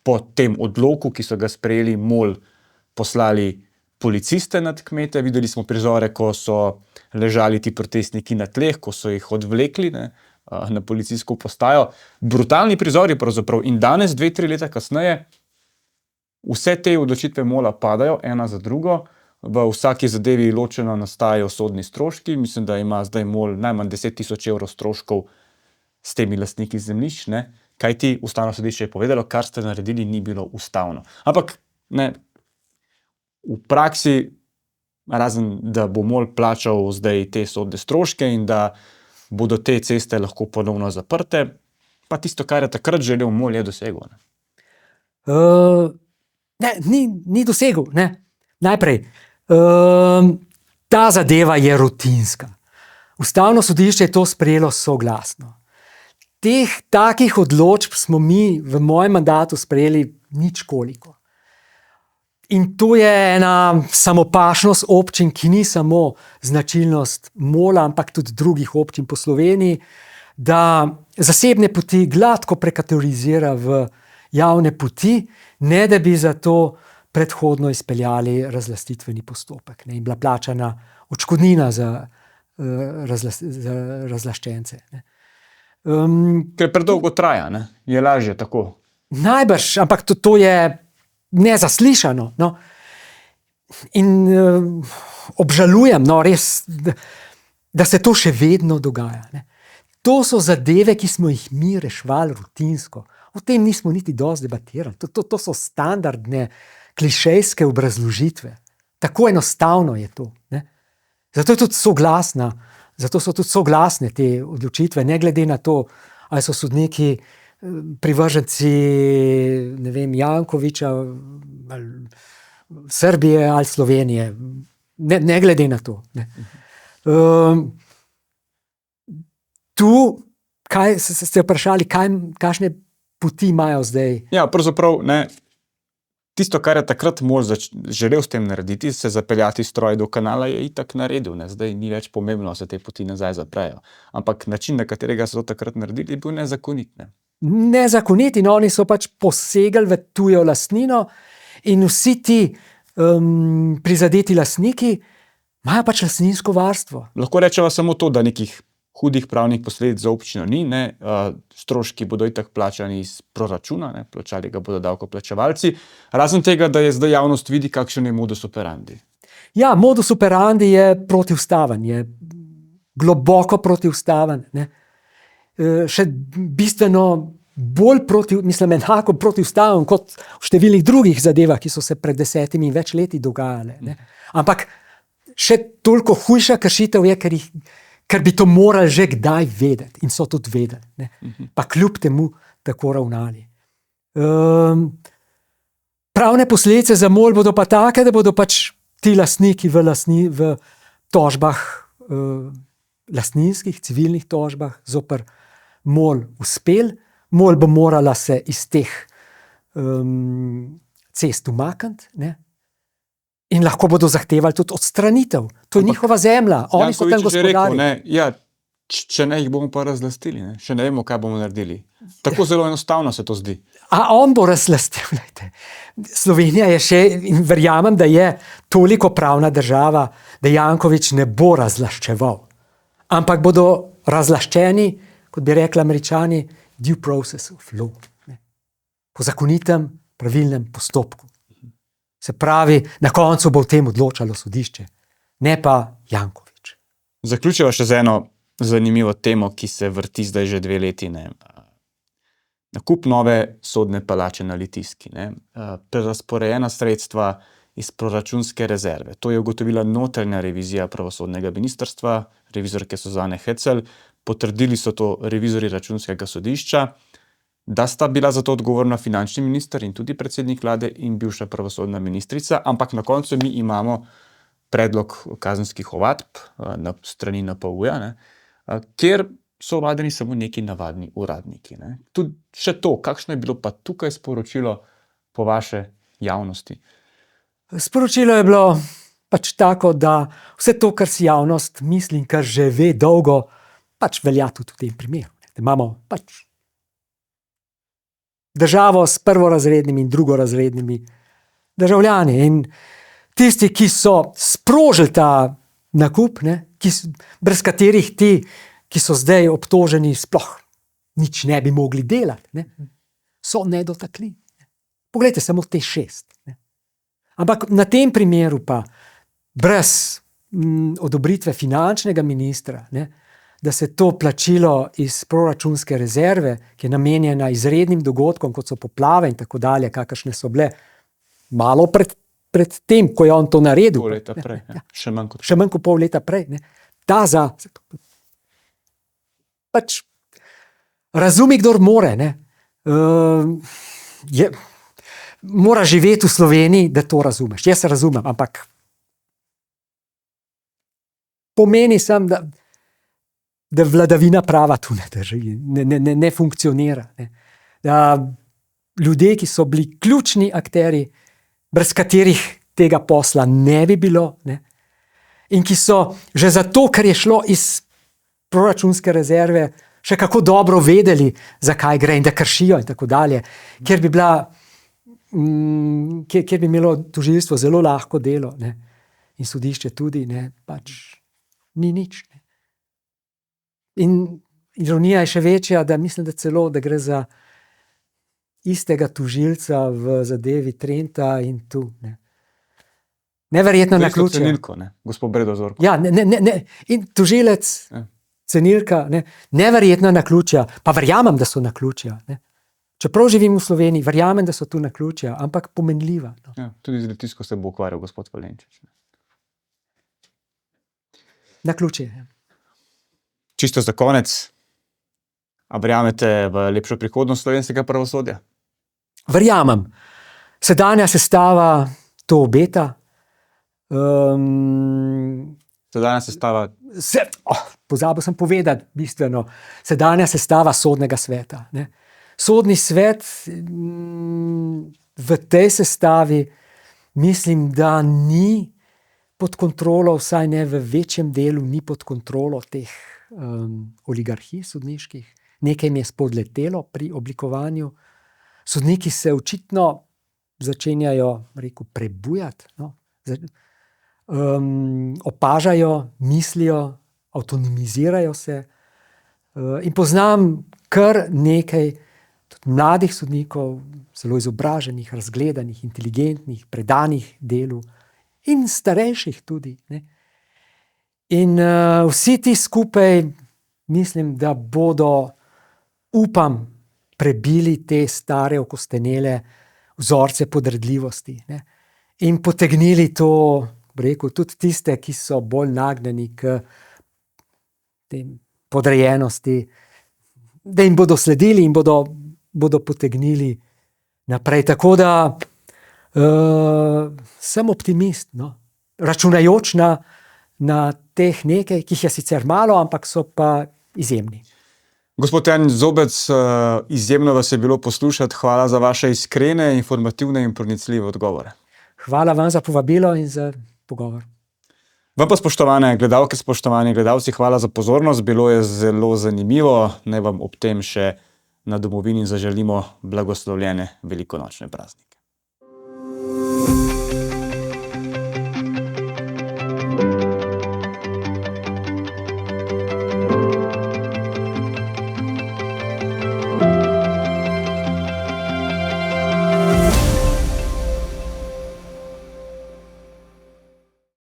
po tem odloku, ki so ga sprejeli, MOL poslali policiste nad kmete. Videli smo prizore, ko so ležali ti protestniki na tleh, ko so jih odvlekli, ne, na policijsko postajo. Brutalni prizori pravzaprav. In danes, 2-3 leta kasneje, vse te odločitve MOL-a padajo, ena za drugo. V vsaki zadevi ločeno nastajajo sodni stroški. Mislim, da ima zdaj MOL najmanj 10 000 evrov stroškov s temi lastniki zemljišč, ne. Kajti ustavno sodišče je povedalo, kar ste naredili, ni bilo ustavno. Ampak ne, v praksi, razen da bo MOL plačal zdaj te sodne stroške in da bodo te ceste lahko ponovno zaprte, pa tisto, kar je takrat želel MOL, je dosegel. Ne, ni dosegel. Ne. Najprej, ta zadeva je rutinska. Ustavno sodišče je to sprejelo soglasno. Takih odločb smo mi v mojem mandatu sprejeli nič koliko. In to je ena samopašnost občin, ki ni samo značilnost MOL-a, ampak tudi drugih občin po Sloveniji, da zasebne poti gladko prekategorizira v javne poti, ne da bi za to predhodno izpeljali razlastitveni postopek, ne, in bila plačana odškodnina za razlaščence. Ne. Ker predolgo traja, ne? Je lažje tako. Najbrž, ampak to je nezaslišano. No. In obžalujem, no, res, da se to še vedno dogaja. Ne. To so zadeve, ki smo jih mi reševali rutinsko. O tem nismo niti dosti debatirali. To so standardne klišejske obrazložitve. Tako enostavno je to. Ne? Zato so tudi soglasne te odločitve, ne glede na to, ali so sodniki privrženci, ne vem, Jankoviča, ali Srbije ali Slovenije. Ne glede na to. Ne. Tu, kaj ste vprašali, kakšne poti imajo zdaj? Ja, pravzaprav, ne, tisto, kar je takrat MOL želel s tem narediti, se zapeljati stroj do kanala, je itak naredil. Ne. Zdaj ni več pomembno, se te poti nazaj zaprejo. Ampak način, na katerega so to takrat naredili, je bil nezakonit. Ne. Nezakonit, in oni so pač posegali v tujo lastnino in vsi ti prizadeti lastniki imajo pač lastninsko varstvo. Lahko rečeva samo to, da nekih hudih pravnih posledic za občino ni, ne. Stroški bodo itak plačani iz proračuna, ne. Plačali ga bodo davkoplačevalci, razen tega, da je zdaj javnost vidi, kakšen je modus operandi. Ja, modus operandi je protiustaven, je globoko protiustaven, ne. Še bistveno bolj enako protiustaven kot v številnih drugih zadevah, ki so se pred 10 in več leti dogajale. Ne. Ampak še toliko hujša kršitev je, ker bi to morali že kdaj vedeti in so tudi vedeli. Ne. Pa kljub temu tako ravnali. Pravne posledice za MOL bodo pa take, da bodo pač ti lastniki v tožbah, lastninskih, civilnih tožbah zoper MOL uspel. MOL bo morala se iz teh cest umakniti, ne? In lahko bodo zahtevali tudi odstranitev. To je njihova zemlja. Oni so tam gospodarji. Ja, če ne, jih bomo pa razlastili. Ne? Še ne vemo, kaj bomo naredili. Tako zelo enostavno se to zdi. A on bo razlastil. Slovenija je še, in verjamem, da je toliko pravna država, da Jankovič ne bo razlaščeval. Ampak bodo razlaščeni, kot bi rekli Američani, due process of law. Ne? Po zakonitem, pravilnem postopku. Se pravi, na koncu bo v tem odločalo sodišče, ne pa Jankovič. Zaključiva še z eno zanimivo temo, ki se vrti zdaj že 2 leti. Ne? Nakup nove sodne palače na Litijski. Prerazporejena sredstva iz proračunske rezerve. To je ugotovila notranja revizija pravosodnega ministrstva, revizorke Suzane Hecel. Potrdili so to revizorji Računskega sodišča, da sta bila za to odgovorna finančni minister in tudi predsednik vlade in bivša pravosodna ministrica, ampak na koncu mi imamo predlog kazenskih ovadb na strani NPU-ja, kjer so ovadeni samo neki navadni uradniki. Ne. Tudi še to, kakšno je bilo pa tukaj sporočilo po vaše javnosti? Sporočilo je bilo pač tako, da vse to, kar si javnost misli in kar že ve dolgo, pač velja tudi v tem primeru. Da imamo pač državo s prvorazrednimi in drugorazrednimi državljani. In tisti, ki so sprožili ta nakup, ne, brez katerih ti, ki so zdaj obtoženi, sploh nič ne bi mogli delati, ne, so nedotakljivi. Poglejte samo te 6. Ne. Ampak na tem primeru pa brez odobritve finančnega ministra, ne, da se to plačilo iz proračunske rezerve, ki je namenjena izrednim dogodkom, kot so poplave in tako dalje, kakršne so bile malo pred tem, ko je on to naredil. Pol leta prej, ne, še manj kot pol leta prej. Ne. Pač razumi, kdor more. Ne. Mora živeti v Sloveniji, da to razumeš. Jaz se razumem, ampak pomeni sem, da vladavina prava tu ne drži, ne funkcionira. Ne. Da ljudje, ki so bili ključni akterji, brez katerih tega posla ne bi bilo, ne, in ki so že zato, ker je šlo iz proračunske rezerve, še kako dobro vedeli, zakaj gre in da kršijo in tako dalje, kjer bi imelo tožilstvo zelo lahko delo, ne, in sodišče tudi, ne, pač ni nič. Ne. In ironija je še večja, da mislim, da celo, da gre za istega tožilca v zadevi Trenta in tu. Ne. Neverjetno naključje. Cenilko, ne, gospod Bredozorko. Ja, ne. In tožilec, cenilka, ne, neverjetna naključja, pa verjamem, da so naključja. Ne. Čeprav živim v Sloveniji, verjamem, da so tu naključja, ampak pomenljiva. No. Ja, tudi z Litijsko se bo ukvarjal gospod Valenčič. Naključje. Čisto za konec, a verjamete v lepšo prihodnost slovenskega pravosodja? Verjamem. Sedanja sestava to obeta. Sedanja sestava. Pozabil sem povedati bistveno. Sedanja sestava sodnega sveta. Ne. Sodni svet v tej sestavi mislim, da ni pod kontrolo, vsaj ne v večjem delu, ni pod kontrolo teh oligarhij sodniških. Nekaj jim je spodletelo pri oblikovanju. Sodniki se očitno začenjajo, prebujati. No? Opažajo, mislijo, avtonomizirajo se. In poznam kar nekaj mladih sodnikov, zelo izobraženih, razgledanih, inteligentnih, predanih delu in starejših tudi. Ne? In vsi ti skupaj mislim, da bodo, upam, prebili te stare okostenele vzorce podredljivosti, ne? In potegnili to, tudi tiste, ki so bolj nagnjeni k tem podrejenosti, da jim bodo sledili in bodo potegnili naprej. Tako da sem optimist, no? Računajoč na teh nekaj, ki jih je sicer malo, ampak so pa izjemni. Gospod Jan Zobec, izjemno vas je bilo poslušati. Hvala za vaše iskrene, informativne in pronicljive odgovore. Hvala vam za povabilo in za pogovor. Vam pa, spoštovane gledalke, spoštovani gledalci, hvala za pozornost. Bilo je zelo zanimivo. Naj vam ob tem še na domovini zaželimo blagoslovljene velikonočne praznike.